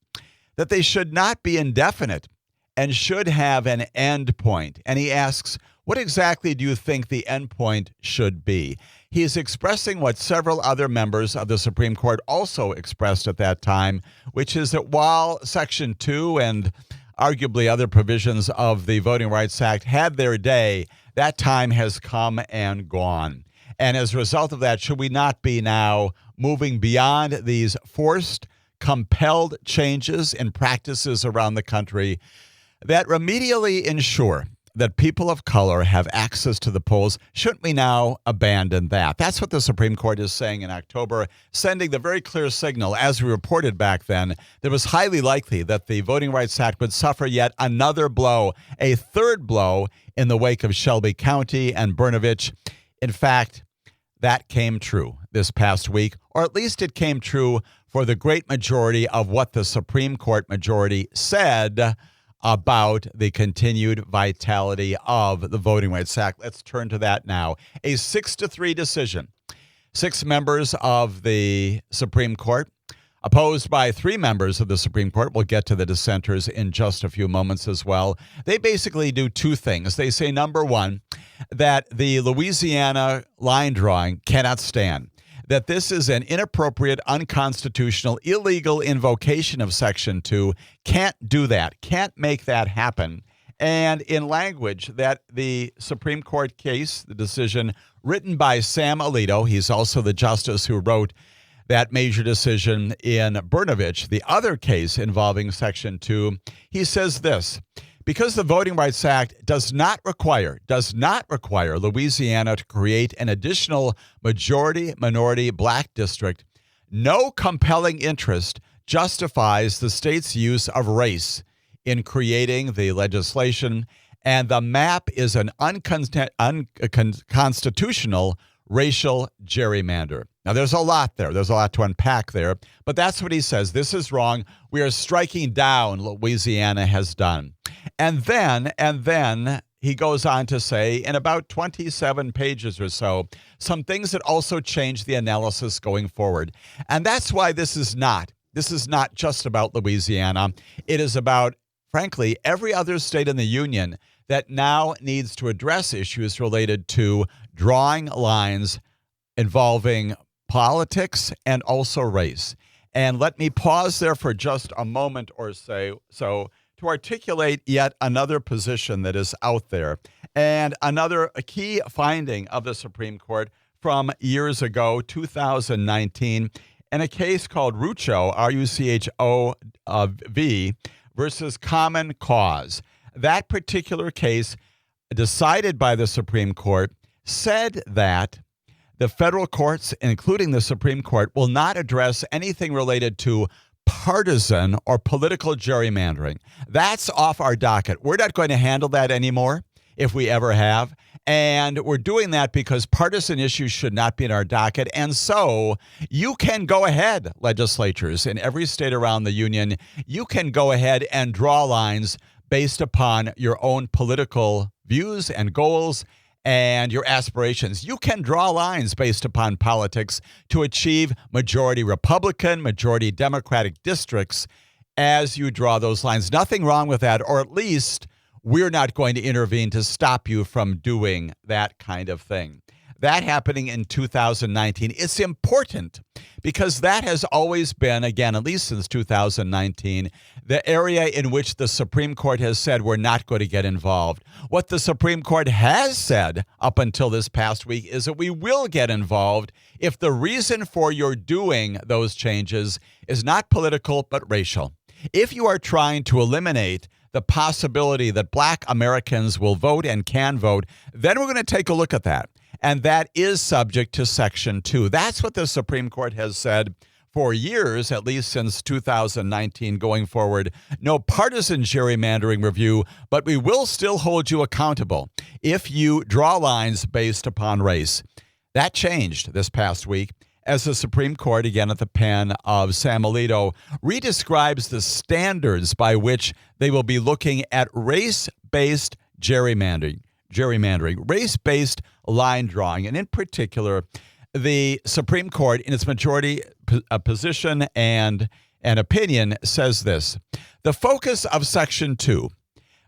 that they should not be indefinite and should have an end point. And he asks, what exactly do you think the end point should be? He is expressing what several other members of the Supreme Court also expressed at that time, which is that while Section 2 and arguably other provisions of the Voting Rights Act had their day, that time has come and gone. And as a result of that, should we not be now moving beyond these forced, compelled changes in practices around the country that remedially ensure that people of color have access to the polls? Shouldn't we now abandon that? That's what the Supreme Court is saying in October, sending the very clear signal, as we reported back then, that it was highly likely that the Voting Rights Act would suffer yet another blow, a third blow, in the wake of Shelby County and Bernovich. In fact, that came true this past week, or at least it came true for the great majority of what the Supreme Court majority said about the continued vitality of the Voting Rights Act. Let's turn to that now. A 6-3 decision. 6 members of the Supreme Court, opposed by 3 members of the Supreme Court. We'll get to the dissenters in just a few moments as well. They basically do 2 things. They say, number one, that the Louisiana line drawing cannot stand, that this is an inappropriate, unconstitutional, illegal invocation of Section 2, can't do that, can't make that happen. And in language that the Supreme Court case, the decision written by Sam Alito, he's also the justice who wrote that major decision in Bernovich, the other case involving Section 2, he says this: because the Voting Rights Act does not require Louisiana to create an additional majority-minority black district, no compelling interest justifies the state's use of race in creating the legislation, and the map is an unconstitutional racial gerrymander. Now, there's a lot there. There's a lot to unpack there, but that's what he says. This is wrong. We are striking down Louisiana has done. And then he goes on to say, in about 27 pages or so, some things that also change the analysis going forward. And that's why this is not just about Louisiana. It is about, frankly, every other state in the union that now needs to address issues related to drawing lines involving politics and also race. And let me pause there for just a moment or so to articulate yet another position that is out there, and a key finding of the Supreme Court from years ago, 2019, in a case called Rucho, R-U-C-H-O-V, versus Common Cause. That particular case, decided by the Supreme Court, said that the federal courts, including the Supreme Court, will not address anything related to partisan or political gerrymandering. That's off our docket. We're not going to handle that anymore, if we ever have. And we're doing that because partisan issues should not be in our docket. And so you can go ahead, legislatures in every state around the union, you can go ahead and draw lines based upon your own political views and goals and your aspirations. You can draw lines based upon politics to achieve majority Republican, majority Democratic districts as you draw those lines. Nothing wrong with that, or at least we're not going to intervene to stop you from doing that kind of thing. That happening in 2019, it's important because that has always been, again, at least since 2019, the area in which the Supreme Court has said we're not going to get involved. What the Supreme Court has said up until this past week is that we will get involved if the reason for your doing those changes is not political but racial. If you are trying to eliminate the possibility that black Americans will vote and can vote, then we're going to take a look at that. And that is subject to Section 2. That's what the Supreme Court has said for years, at least since 2019 going forward. No partisan gerrymandering review, but we will still hold you accountable if you draw lines based upon race. That changed this past week as the Supreme Court, again at the pen of Sam Alito, redescribes the standards by which they will be looking at race-based gerrymandering, race-based line drawing. And in particular, the Supreme Court, in its majority position and opinion, says this: the focus of Section 2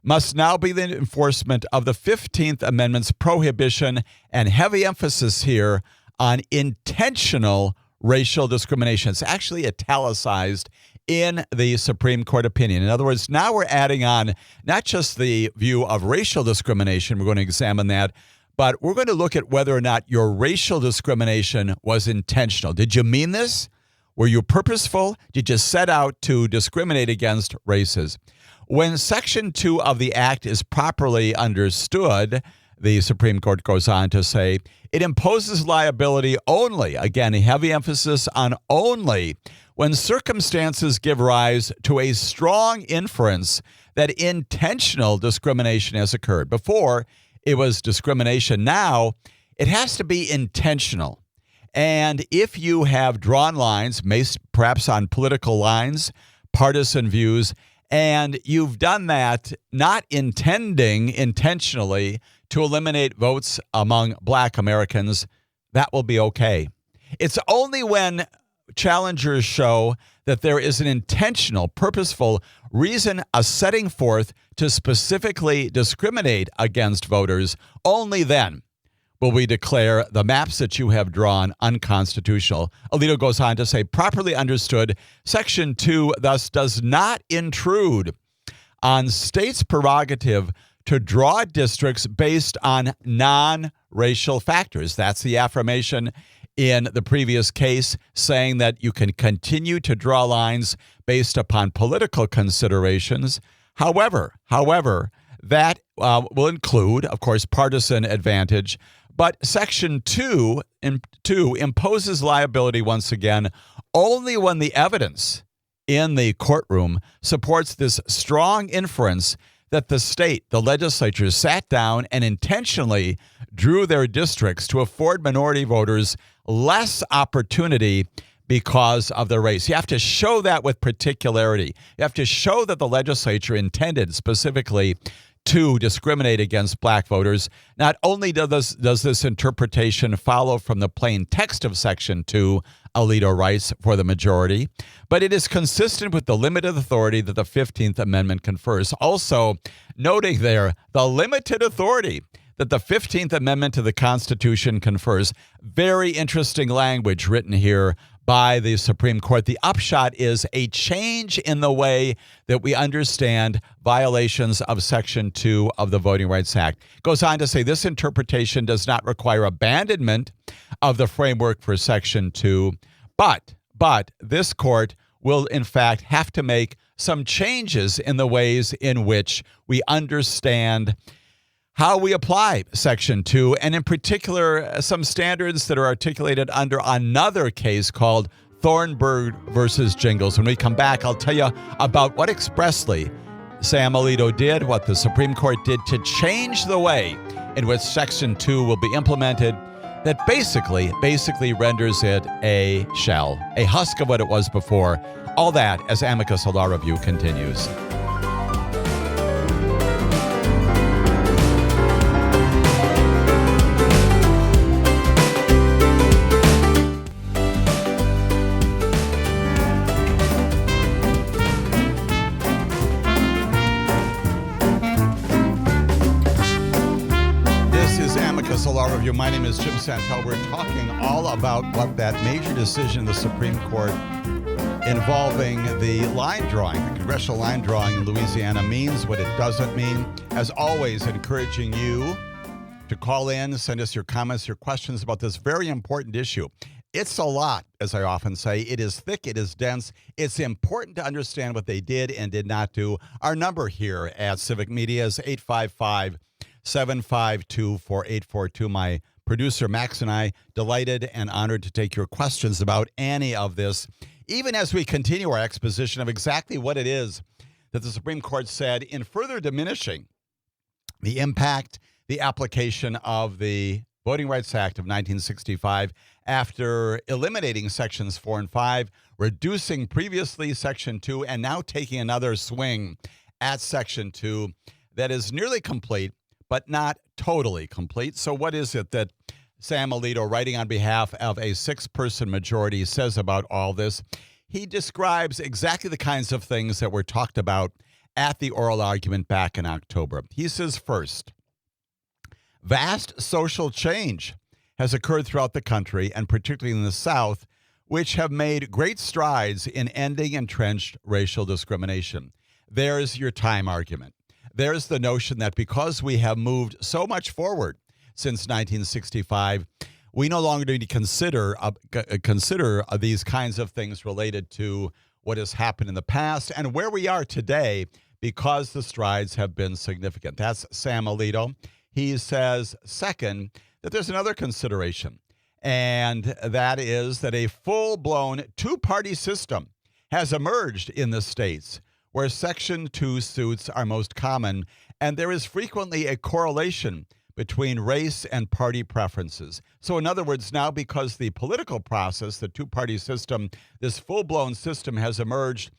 must now be the enforcement of the 15th Amendment's prohibition, and heavy emphasis here on intentional racial discrimination. It's actually italicized in the Supreme Court opinion. In other words, now we're adding on not just the view of racial discrimination, we're going to examine that, but we're going to look at whether or not your racial discrimination was intentional. Did you mean this? Were you purposeful? Did you set out to discriminate against races? When Section 2 of the Act is properly understood, the Supreme Court goes on to say, it imposes liability only, again, a heavy emphasis on only, when circumstances give rise to a strong inference that intentional discrimination has occurred. Before, it was discrimination. Now, it has to be intentional. And if you have drawn lines, perhaps on political lines, partisan views, and you've done that not intending intentionally to eliminate votes among Black Americans, that will be okay. It's only when challengers show that there is an intentional, purposeful reason, a setting forth to specifically discriminate against voters, only then will we declare the maps that you have drawn unconstitutional. Alito goes on to say, properly understood, Section 2 thus does not intrude on states' prerogative to draw districts based on non-racial factors. That's the affirmation in the previous case, saying that you can continue to draw lines based upon political considerations. However, that will include, of course, partisan advantage. But Section 2 imposes liability once again only when the evidence in the courtroom supports this strong inference that the state, the legislature, sat down and intentionally drew their districts to afford minority voters less opportunity because of their race. You have to show that with particularity. You have to show that the legislature intended specifically to discriminate against Black voters. Not only does this interpretation follow from the plain text of Section 2, Alito writes, for the majority, but it is consistent with the limited authority that the 15th Amendment confers. Also, noting there the limited authority that the 15th Amendment to the Constitution confers. Very interesting language written here by the Supreme Court. The upshot is a change in the way that we understand violations of Section 2 of the Voting Rights Act. Goes on to say this interpretation does not require abandonment of the framework for Section 2, but this court will in fact have to make some changes in the ways in which we understand how we apply Section 2, and in particular, some standards that are articulated under another case called Thornburg versus Jingles. When we come back, I'll tell you about what expressly Sam Alito did, what the Supreme Court did to change the way in which Section 2 will be implemented that basically renders it a shell, a husk of what it was before. All that as Amicus Law Review continues. Law Review. My name is Jim Santelle. We're talking all about what that major decision of the Supreme Court involving the line drawing, the congressional line drawing in Louisiana means, what it doesn't mean. As always, encouraging you to call in, send us your comments, your questions about this very important issue. It's a lot, as I often say. It is thick, it is dense. It's important to understand what they did and did not do. Our number here at Civic Media is 855-752-4842. My producer, Max, and I, delighted and honored to take your questions about any of this, even as we continue our exposition of exactly what it is that the Supreme Court said in further diminishing the impact, the application of the Voting Rights Act of 1965 after eliminating Sections 4 and 5, reducing previously Section 2, and now taking another swing at Section 2 that is nearly complete, but not totally complete. So what is it that Sam Alito, writing on behalf of a 6-person majority, says about all this? He describes exactly the kinds of things that were talked about at the oral argument back in October. He says, first, vast social change has occurred throughout the country, and particularly in the South, which have made great strides in ending entrenched racial discrimination. There's your time argument. There's the notion that because we have moved so much forward, since 1965. We no longer need to consider these kinds of things related to what has happened in the past and where we are today because the strides have been significant. That's Sam Alito. He says, second, that there's another consideration, and that is that a full-blown two-party system has emerged in the states where Section 2 suits are most common, and there is frequently a correlation between race and party preferences. So in other words, now because the political process, the two-party system, this full-blown system has emerged,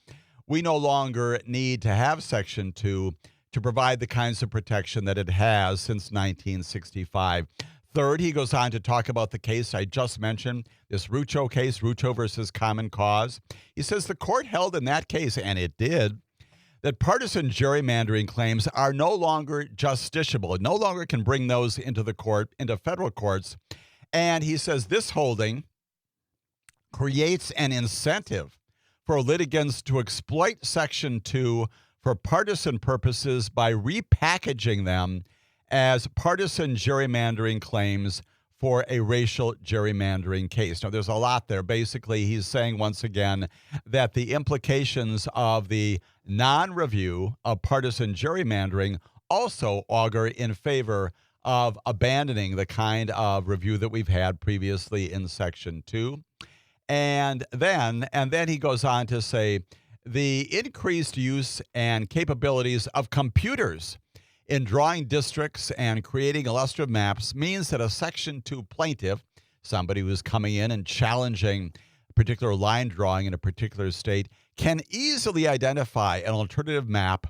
we no longer need to have Section 2 to provide the kinds of protection that it has since 1965. Third, he goes on to talk about the case I just mentioned, this Rucho case, Rucho versus Common Cause. He says the court held in that case, and it did, that partisan gerrymandering claims are no longer justiciable. It no longer can bring those into the court, into federal courts. And he says this holding creates an incentive for litigants to exploit Section 2 for partisan purposes by repackaging them as partisan gerrymandering claims for a racial gerrymandering case. Now, there's a lot there. Basically, he's saying once again that the implications of the non-review of partisan gerrymandering also augur in favor of abandoning the kind of review that we've had previously in Section 2. And then he goes on to say the increased use and capabilities of computers in drawing districts and creating illustrative maps means that a Section 2 plaintiff, somebody who's coming in and challenging a particular line drawing in a particular state, can easily identify an alternative map,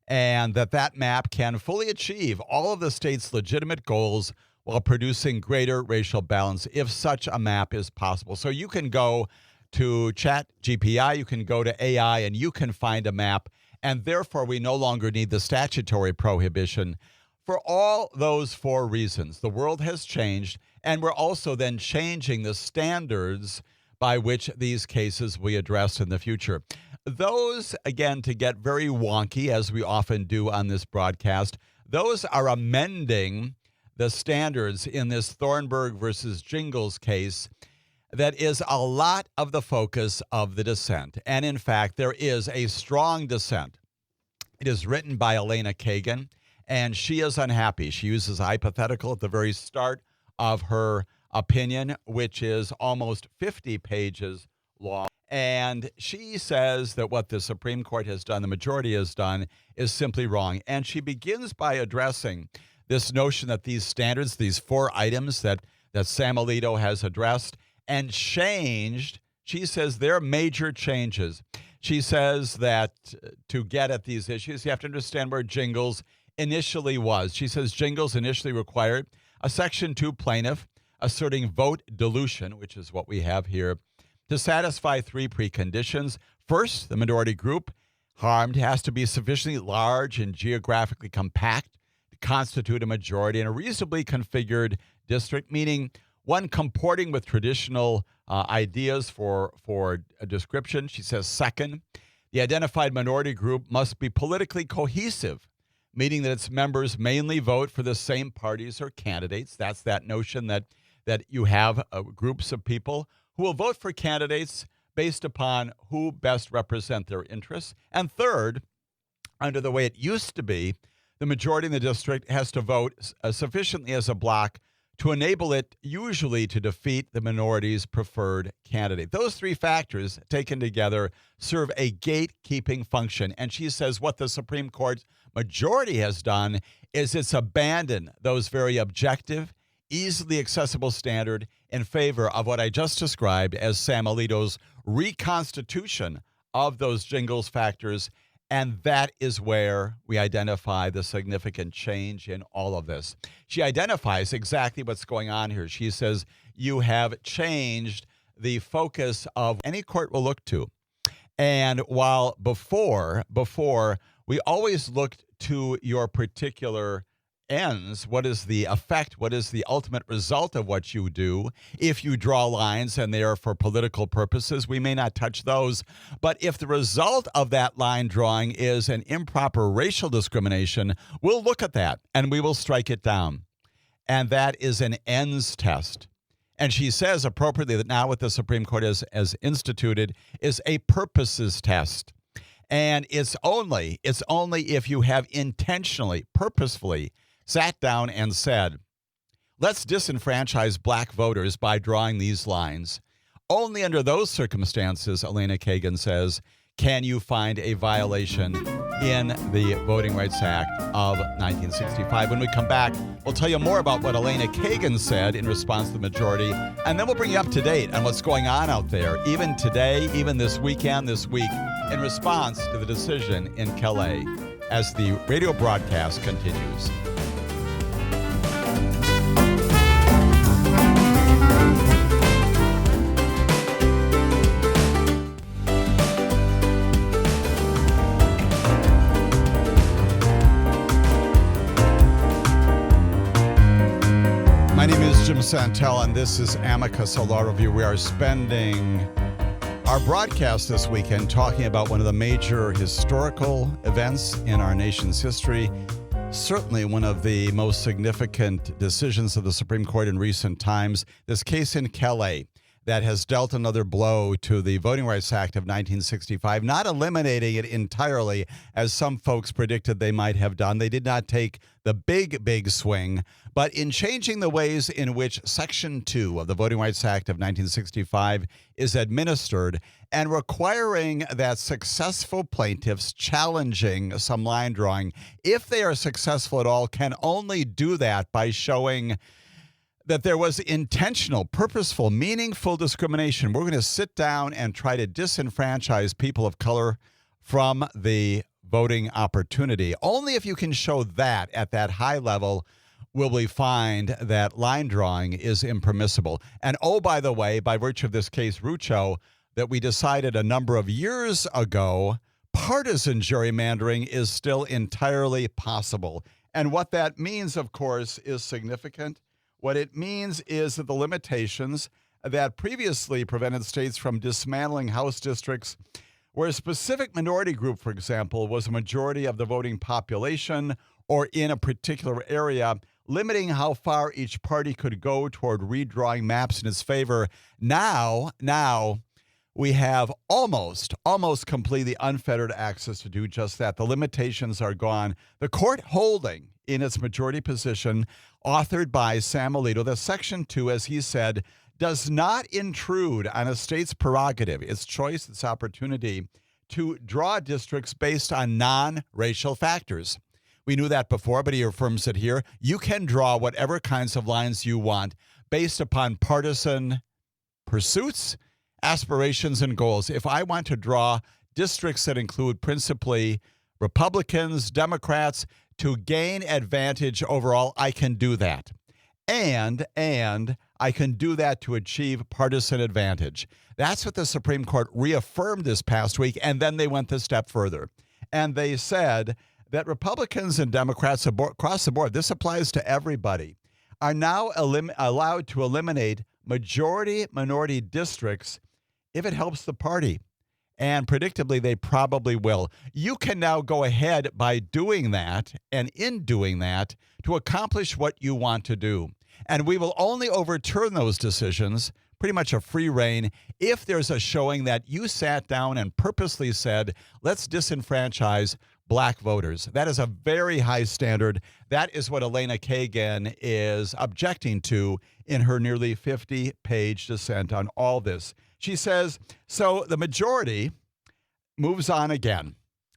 and that map can fully achieve all of the state's legitimate goals while producing greater racial balance if such a map is possible. So you can go to ChatGPT, you can go to AI, and you can find a map, and therefore we no longer need the statutory prohibition. For all those four reasons, the world has changed, and we're also then changing the standards by which these cases will be addressed in the future. Those, again, to get very wonky, as we often do on this broadcast, those are amending the standards in this Thornburg versus Jingles case that is a lot of the focus of the dissent. And in fact, there is a strong dissent. It is written by Elena Kagan, and she is unhappy. She uses a hypothetical at the very start of her opinion, which is almost 50 pages long. And she says that what the Supreme Court has done, the majority has done, is simply wrong. And she begins by addressing this notion that these standards, these four items that Sam Alito has addressed and changed, she says they're major changes. She says that to get at these issues, you have to understand where Jingles initially was. She says Jingles initially required a Section 2 plaintiff asserting vote dilution, which is what we have here, to satisfy three preconditions. First, the minority group harmed has to be sufficiently large and geographically compact to constitute a majority in a reasonably configured district, meaning one comporting with traditional ideas for a description. She says, second, the identified minority group must be politically cohesive, meaning that its members mainly vote for the same parties or candidates. That's that notion that you have groups of people who will vote for candidates based upon who best represent their interests. And third, under the way it used to be, the majority in the district has to vote sufficiently as a bloc to enable it usually to defeat the minority's preferred candidate. Those three factors taken together serve a gatekeeping function. And she says what the Supreme Court majority has done is it's abandoned those very objective, easily accessible standard in favor of what I just described as Sam Alito's reconstitution of those Jingles factors. And that is where we identify the significant change in all of this. She identifies exactly what's going on here. She says, you have changed the focus of any court will look to. And while before we always looked to your particular ends, what is the effect, what is the ultimate result of what you do? If you draw lines and they are for political purposes, we may not touch those. But if the result of that line drawing is an improper racial discrimination, we'll look at that and we will strike it down. and that is an ends test. And she says appropriately that now what the Supreme Court has instituted is a purposes test. And it's only if you have intentionally, purposefully sat down and said, let's disenfranchise black voters by drawing these lines. Only under those circumstances, Elena Kagan says, can you find a violation in the Voting Rights Act of 1965. When we come back, we'll tell you more about what Elena Kagan said in response to the majority, and then we'll bring you up to date on what's going on out there, even today, even this weekend, this week, in response to the decision in Callais as the radio broadcast continues. My name is Jim Santelle, and this is Amicus, a law review. We are spending our broadcast this weekend talking about one of the major historical events in our nation's history, certainly one of the most significant decisions of the Supreme Court in recent times, this case in Calais that has dealt another blow to the Voting Rights Act of 1965, not eliminating it entirely, as some folks predicted they might have done. They did not take the big swing, but in changing the ways in which Section 2 of the Voting Rights Act of 1965 is administered and requiring that successful plaintiffs challenging some line drawing, if they are successful at all, can only do that by showing that there was intentional, purposeful, meaningful discrimination. We're going to sit down and try to disenfranchise people of color from the voting opportunity. Only if you can show that at that high level will we find that line drawing is impermissible. And oh, by the way, by virtue of this case, Rucho, that we decided a number of years ago, partisan gerrymandering is still entirely possible. And what that means, of course, is significant. What it means is that the limitations that previously prevented states from dismantling House districts where a specific minority group, for example, was a majority of the voting population or in a particular area, limiting how far each party could go toward redrawing maps in its favor. Now we have almost completely unfettered access to do just that. The limitations are gone. The court holding in its majority position, authored by Sam Alito, that Section 2, as he said, does not intrude on a state's prerogative, its choice, its opportunity to draw districts based on non-racial factors. We knew that before, but he affirms it here. You can draw whatever kinds of lines you want based upon partisan pursuits, aspirations, and goals. If I want to draw districts that include principally Republicans, Democrats, to gain advantage overall, I can do that. And I can do that to achieve partisan advantage. That's what the Supreme Court reaffirmed this past week, and then they went a step further. And they said that Republicans and Democrats across the board, this applies to everybody, are now allowed to eliminate majority-minority districts if it helps the party. And predictably, they probably will. You can now go ahead by doing that, and in doing that, to accomplish what you want to do. And we will only overturn those decisions, pretty much a free rein, if there's a showing that you sat down and purposely said, let's disenfranchise black voters. That is a very high standard. That is what Elena Kagan is objecting to in her nearly 50-page dissent on all this. She says, so the majority moves on again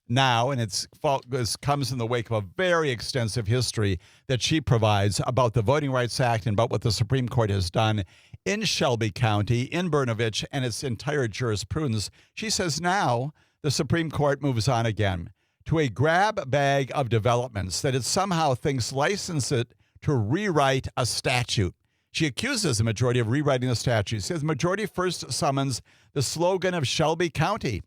now, and this comes in the wake of a very extensive history that she provides about the Voting Rights Act and about what the Supreme Court has done in Shelby County, in Bernovich, and its entire jurisprudence. She says now the Supreme Court moves on again to a grab bag of developments that it somehow thinks license it to rewrite a statute. She accuses the majority of rewriting the statute. She says the majority first summons the slogan of Shelby County,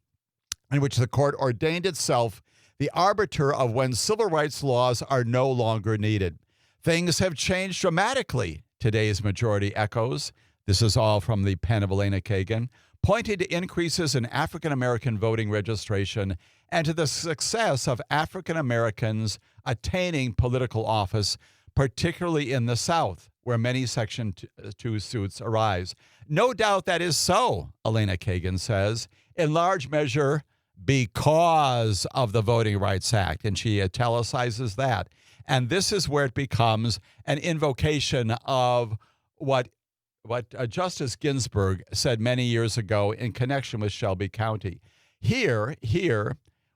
in which the court ordained itself the arbiter of when civil rights laws are no longer needed. Things have changed dramatically, today's majority echoes. This is all from the pen of Elena Kagan, pointing to increases in African-American voting registration and to the success of African Americans attaining political office, particularly in the South, where many Section 2 suits arise. No doubt that is so, Elena Kagan says, in large measure because of the Voting Rights Act, and she italicizes that. And this is where it becomes an invocation of what Justice Ginsburg said many years ago in connection with Shelby County. Here,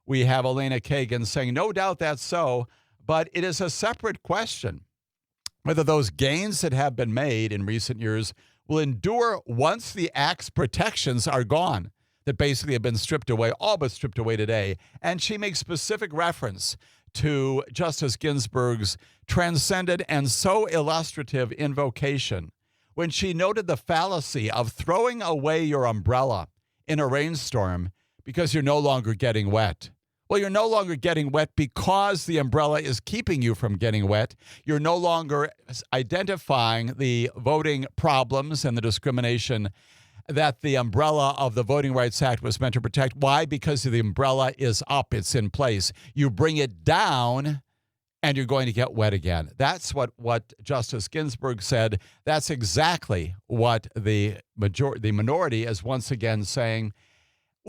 we have Elena Kagan saying, no doubt that's so, but it is a separate question whether those gains that have been made in recent years will endure once the Act's protections are gone, that basically have been stripped away, all but stripped away today. And she makes specific reference to Justice Ginsburg's transcendent and so illustrative invocation when she noted the fallacy of throwing away your umbrella in a rainstorm because you're no longer getting wet. Well, you're no longer getting wet because the umbrella is keeping you from getting wet. You're no longer identifying the voting problems and the discrimination that the umbrella of the Voting Rights Act was meant to protect. Why? Because the umbrella is up. It's in place. You bring it down and you're going to get wet again. That's what Justice Ginsburg said. That's exactly what the minority is once again saying,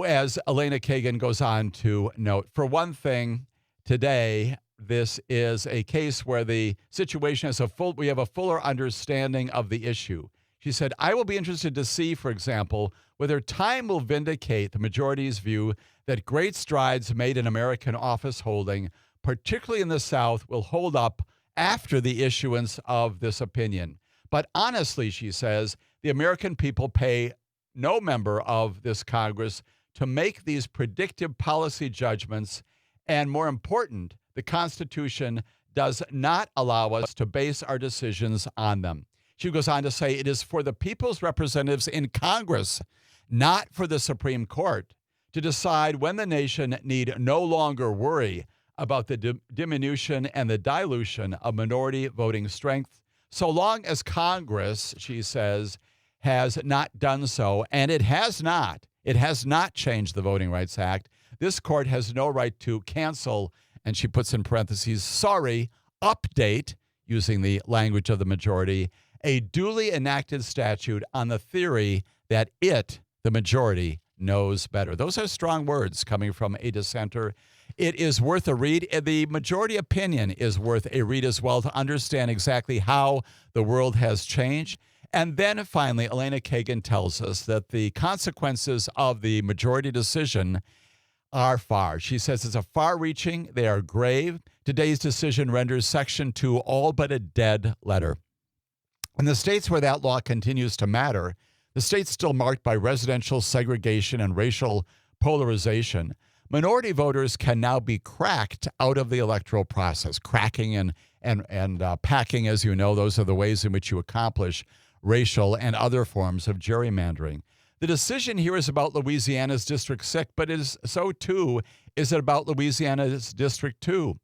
as Elena Kagan goes on to note. For one thing, today, this is a case where the situation is we have a fuller understanding of the issue. She said, I will be interested to see, for example, whether time will vindicate the majority's view that great strides made in American office holding, particularly in the South, will hold up after the issuance of this opinion. But honestly, she says, the American people pay no member of this Congress to make these predictive policy judgments. And more important, the Constitution does not allow us to base our decisions on them. She goes on to say it is for the people's representatives in Congress, not for the Supreme Court, to decide when the nation need no longer worry about the diminution and the dilution of minority voting strength, so long as Congress, she says, has not done so, and it has not. It has not changed the Voting Rights Act. This court has no right to cancel, and she puts in parentheses, sorry, update, using the language of the majority, a duly enacted statute on the theory that it, the majority, knows better. Those are strong words coming from a dissenter. It is worth a read. The majority opinion is worth a read as well to understand exactly how the world has changed. And then finally, Elena Kagan tells us that the consequences of the majority decision are far. She says it's a far-reaching, they are grave. Today's decision renders Section 2 all but a dead letter. In the states where that law continues to matter, the states still marked by residential segregation and racial polarization, minority voters can now be cracked out of the electoral process. Cracking and packing, as you know, those are the ways in which you accomplish racial and other forms of gerrymandering. The decision here is about Louisiana's District 6, but so too is it about Louisiana's District 2.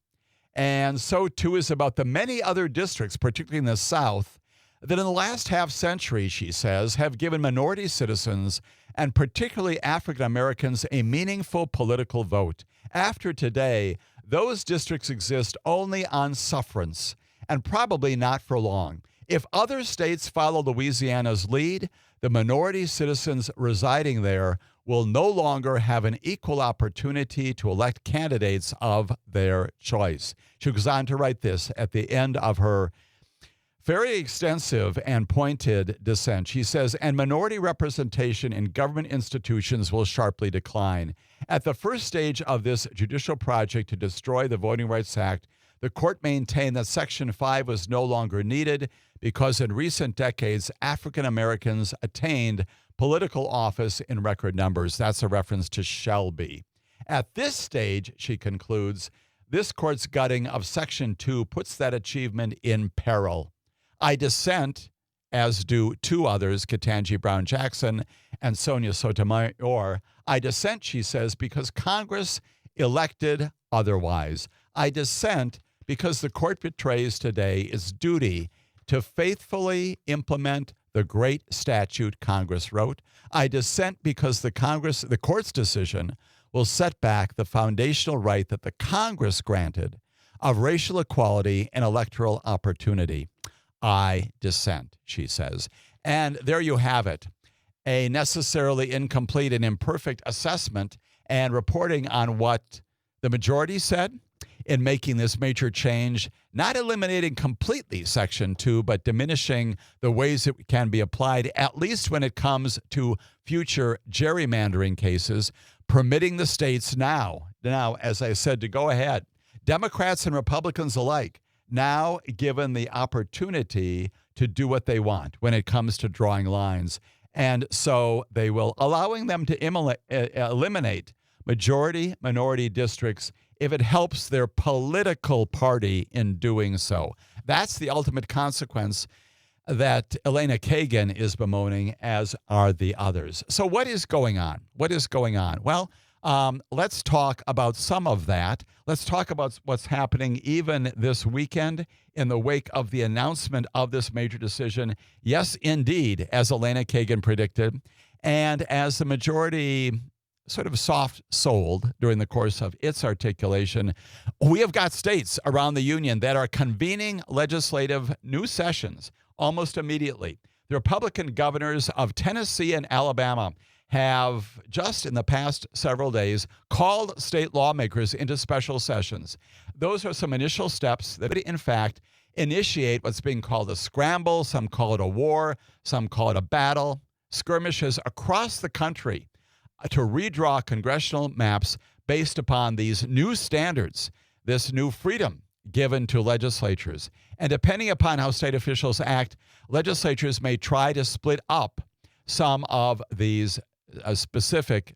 And so too is about the many other districts, particularly in the South, that in the last half century, she says, have given minority citizens, and particularly African Americans, a meaningful political vote. After today, those districts exist only on sufferance, and probably not for long. If other states follow Louisiana's lead, the minority citizens residing there will no longer have an equal opportunity to elect candidates of their choice. She goes on to write this at the end of her very extensive and pointed dissent. She says, and minority representation in government institutions will sharply decline. At the first stage of this judicial project to destroy the Voting Rights Act, the court maintained that Section 5 was no longer needed because in recent decades, African Americans attained political office in record numbers. That's a reference to Shelby. At this stage, she concludes, this court's gutting of Section 2 puts that achievement in peril. I dissent, as do two others, Ketanji Brown Jackson and Sonia Sotomayor. I dissent, she says, because Congress elected otherwise. I dissent because the court betrays today its duty to faithfully implement the great statute Congress wrote. I dissent because the court's decision will set back the foundational right that the Congress granted of racial equality and electoral opportunity. I dissent, she says. And there you have it, a necessarily incomplete and imperfect assessment and reporting on what the majority said in making this major change, not eliminating completely Section 2, but diminishing the ways it can be applied, at least when it comes to future gerrymandering cases, permitting the states now, as I said, to go ahead, Democrats and Republicans alike, now given the opportunity to do what they want when it comes to drawing lines. And so they will, allowing them to eliminate majority-minority districts if it helps their political party in doing so. That's the ultimate consequence that Elena Kagan is bemoaning, as are the others. So what is going on? What is going on? Well, let's talk about some of that. Let's talk about what's happening even this weekend in the wake of the announcement of this major decision. Yes, indeed, as Elena Kagan predicted, and as the majority sort of soft-souled during the course of its articulation, we have got states around the union that are convening legislative new sessions almost immediately. The Republican governors of Tennessee and Alabama have just in the past several days called state lawmakers into special sessions. Those are some initial steps that, in fact, initiate what's being called a scramble. Some call it a war. Some call it a battle. Skirmishes across the country to redraw congressional maps based upon these new standards, this new freedom given to legislatures. And depending upon how state officials act, legislatures may try to split up some of these specific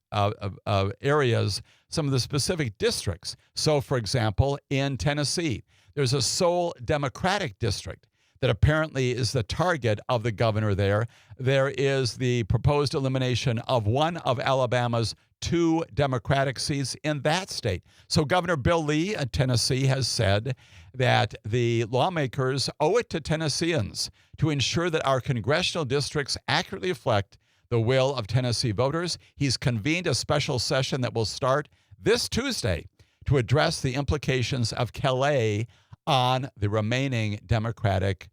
areas, some of the specific districts. So, for example, in Tennessee, there's a sole Democratic district that apparently is the target of the governor there. There is the proposed elimination of one of Alabama's 2 Democratic seats in that state. So Governor Bill Lee of Tennessee has said that the lawmakers owe it to Tennesseans to ensure that our congressional districts accurately reflect the will of Tennessee voters. He's convened a special session that will start this Tuesday to address the implications of Callais on the remaining Democratic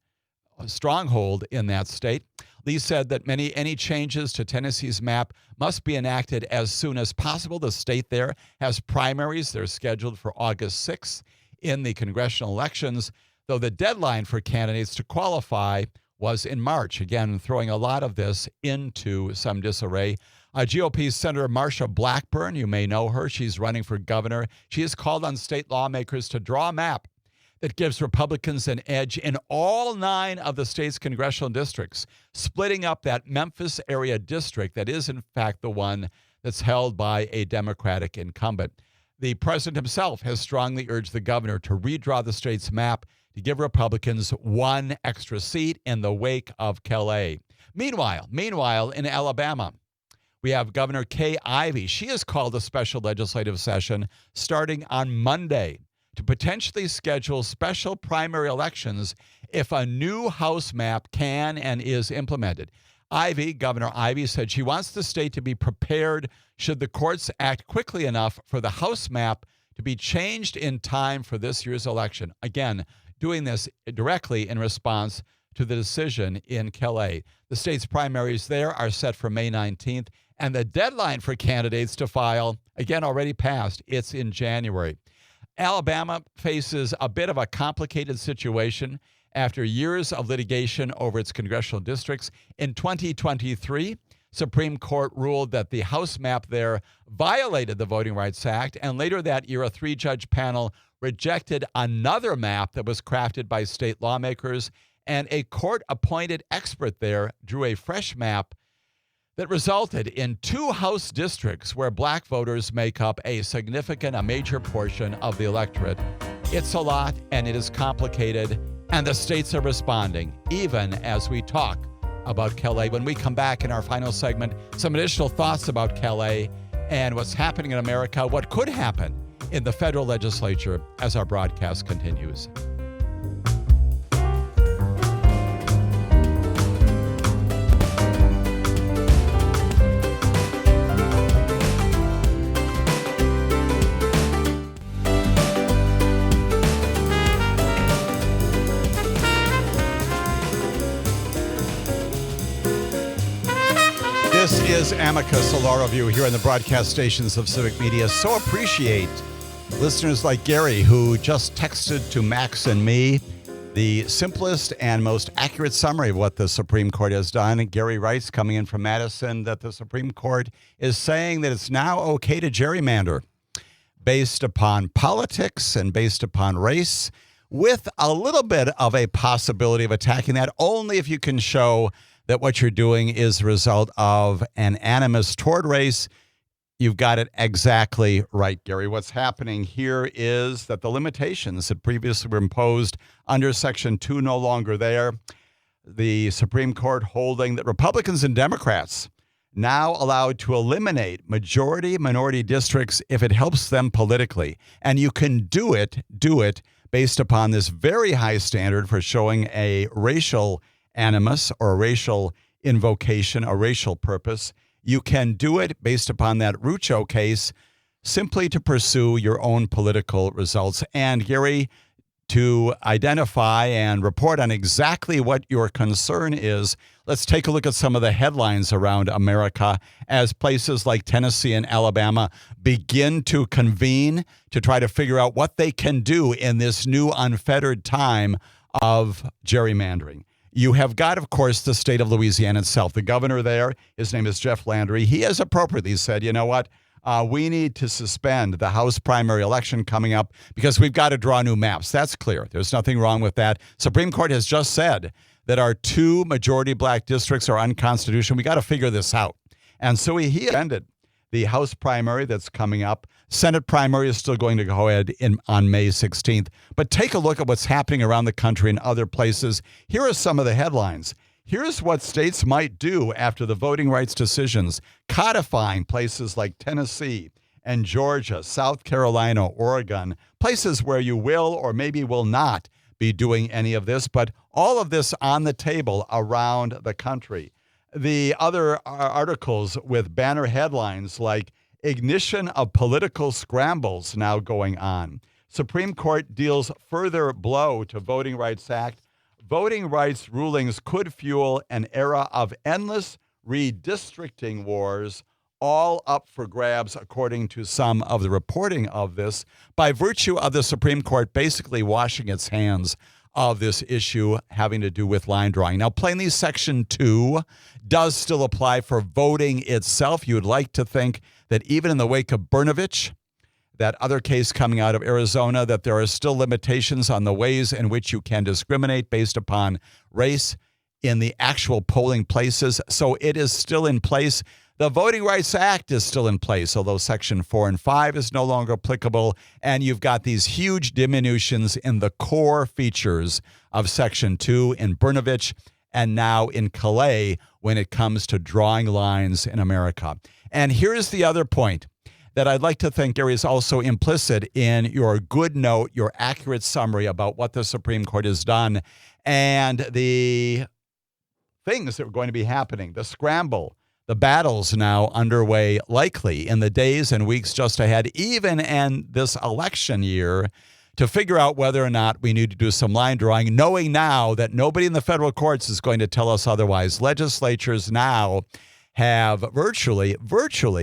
stronghold in that state. Lee said that any changes to Tennessee's map must be enacted as soon as possible. The state there has primaries. They're scheduled for August 6th in the congressional elections, though the deadline for candidates to qualify was in March, again, throwing a lot of this into some disarray. GOP Senator Marsha Blackburn, you may know her. She's running for governor. She has called on state lawmakers to draw a map that gives Republicans an edge in all 9 of the state's congressional districts, splitting up that Memphis area district that is, in fact, the one that's held by a Democratic incumbent. The president himself has strongly urged the governor to redraw the state's map to give Republicans 1 extra seat in the wake of Callais. Meanwhile, in Alabama, we have Governor Kay Ivey. She has called a special legislative session starting on Monday to potentially schedule special primary elections if a new House map can and is implemented. Governor Ivey said she wants the state to be prepared should the courts act quickly enough for the House map to be changed in time for this year's election. Again, doing this directly in response to the decision in Callais. The state's primaries there are set for May 19th, and the deadline for candidates to file, again, already passed. It's in January. Alabama faces a bit of a complicated situation after years of litigation over its congressional districts. In 2023, Supreme Court ruled that the House map there violated the Voting Rights Act, and later that year, a 3-judge panel rejected another map that was crafted by state lawmakers, and a court-appointed expert there drew a fresh map that resulted in 2 House districts where black voters make up a major portion of the electorate. It's a lot, and it is complicated, and the states are responding, even as we talk about Callais. When we come back in our final segment, some additional thoughts about Callais and what's happening in America, what could happen in the federal legislature as our broadcast continues. is Amicus, a law review here on the broadcast stations of Civic Media. So appreciate listeners like Gary, who just texted to Max and me the simplest and most accurate summary of what the Supreme Court has done. Gary writes, coming in from Madison, that the Supreme Court is saying that it's now okay to gerrymander based upon politics and based upon race, with a little bit of a possibility of attacking that only if you can show that what you're doing is the result of an animus toward race. You've got it exactly right, Gary. What's happening here is that the limitations that previously were imposed under Section 2 no longer there. The Supreme Court holding that Republicans and Democrats now allowed to eliminate majority-minority districts if it helps them politically. And you can do it based upon this very high standard for showing a racial animus or a racial invocation, a racial purpose. You can do it based upon that Rucho case simply to pursue your own political results. And Gary, to identify and report on exactly what your concern is, let's take a look at some of the headlines around America as places like Tennessee and Alabama begin to convene to try to figure out what they can do in this new unfettered time of gerrymandering. You have got, of course, the state of Louisiana itself. The governor there, his name is Jeff Landry. He has appropriately said, you know what, we need to suspend the House primary election coming up because we've got to draw new maps. That's clear. There's nothing wrong with that. Supreme Court has just said that our 2 majority black districts are unconstitutional. We got to figure this out. And so he ended the House primary that's coming up. Senate primary is still going to go ahead on May 16th. But take a look at what's happening around the country and other places. Here are some of the headlines. Here's what states might do after the voting rights decisions, codifying places like Tennessee and Georgia, South Carolina, Oregon, places where you will or maybe will not be doing any of this, but all of this on the table around the country. The other articles with banner headlines like ignition of political scrambles now going on. Supreme Court deals further blow to Voting Rights Act. Voting rights rulings could fuel an era of endless redistricting wars, all up for grabs, according to some of the reporting of this, by virtue of the Supreme Court basically washing its hands of this issue having to do with line drawing. Now, plainly, Section 2 does still apply for voting itself. You would like to think that even in the wake of Bernovich, that other case coming out of Arizona, that there are still limitations on the ways in which you can discriminate based upon race in the actual polling places. So it is still in place. The Voting Rights Act is still in place, although Section 4 and 5 is no longer applicable. And you've got these huge diminutions in the core features of Section 2 in Bernovich and now in Callais when it comes to drawing lines in America. And here's the other point that I'd like to think, Gary, is also implicit in your good note, your accurate summary about what the Supreme Court has done and the things that are going to be happening, the scramble, the battles now underway likely in the days and weeks just ahead, even in this election year, to figure out whether or not we need to do some line drawing, knowing now that nobody in the federal courts is going to tell us otherwise. Legislatures now have virtually,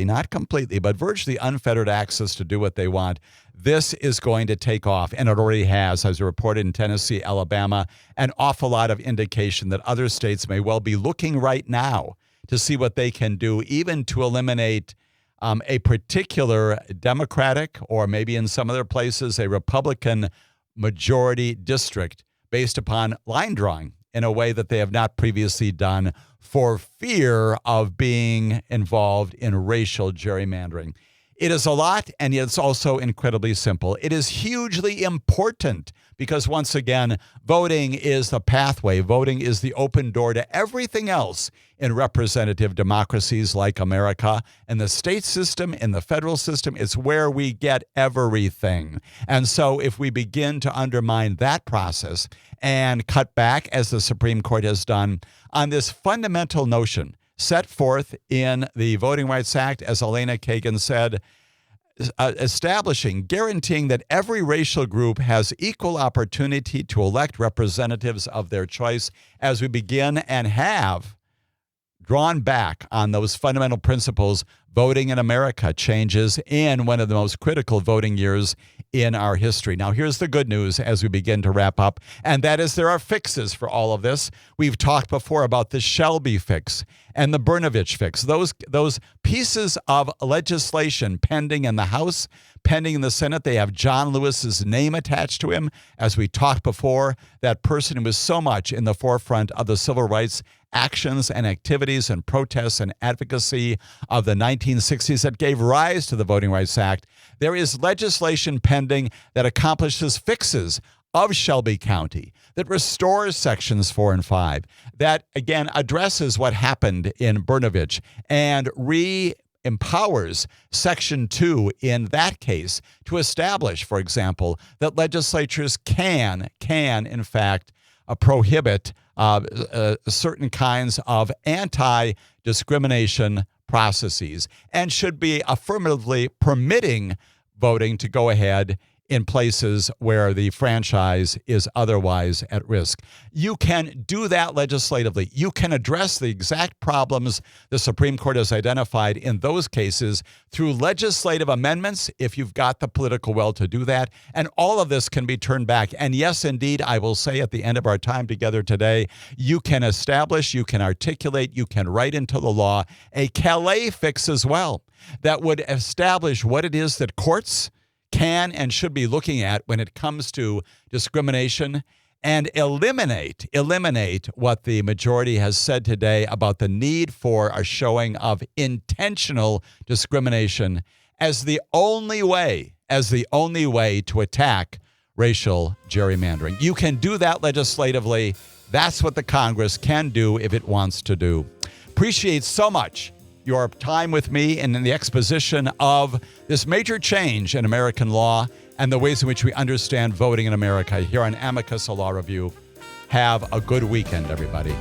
not completely, but virtually unfettered access to do what they want. This is going to take off, and it already has, as reported in Tennessee, Alabama, an awful lot of indication that other states may well be looking right now to see what they can do, even to eliminate a particular Democratic or maybe in some other places a Republican majority district based upon line drawing in a way that they have not previously done for fear of being involved in racial gerrymandering. It is a lot, and yet it's also incredibly simple. It is hugely important because, once again, voting is the pathway. Voting is the open door to everything else in representative democracies like America. And the state system, in the federal system, it's where we get everything. And so if we begin to undermine that process and cut back, as the Supreme Court has done, on this fundamental notion set forth in the Voting Rights Act, as Elena Kagan said, guaranteeing that every racial group has equal opportunity to elect representatives of their choice, as we begin and have drawn back on those fundamental principles. Voting in America changes in one of the most critical voting years in our history. Now, here's the good news as we begin to wrap up, and that is there are fixes for all of this. We've talked before about the Shelby fix and the Bernovich fix. Those pieces of legislation pending in the House, pending in the Senate. They have John Lewis's name attached to him. As we talked before, that person who was so much in the forefront of the civil rights actions and activities and protests and advocacy of the 1960s that gave rise to the Voting Rights Act. There is legislation pending that accomplishes fixes of Shelby County, that restores Sections 4 and 5, that, again, addresses what happened in Bernovich and empowers Section 2 in that case to establish, for example, that legislatures can in fact, prohibit certain kinds of anti-discrimination processes and should be affirmatively permitting voting to go ahead in places where the franchise is otherwise at risk. You can do that legislatively. You can address the exact problems the Supreme Court has identified in those cases through legislative amendments if you've got the political will to do that. And all of this can be turned back. And yes, indeed, I will say at the end of our time together today, you can establish, you can articulate, you can write into the law a Callais fix as well that would establish what it is that courts can and should be looking at when it comes to discrimination and eliminate what the majority has said today about the need for a showing of intentional discrimination as the only way to attack racial gerrymandering. You can do that legislatively. That's what the Congress can do if it wants to do. Appreciate so much your time with me and in the exposition of this major change in American law and the ways in which we understand voting in America here on Amicus, a Law Review. Have a good weekend, everybody.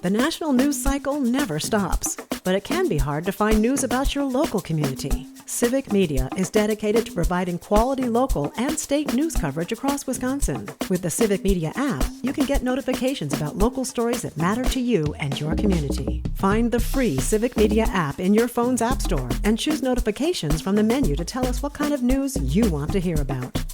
The national news cycle never stops, but it can be hard to find news about your local community. Civic Media is dedicated to providing quality local and state news coverage across Wisconsin. With the Civic Media app, you can get notifications about local stories that matter to you and your community. Find the free Civic Media app in your phone's app store and choose notifications from the menu to tell us what kind of news you want to hear about.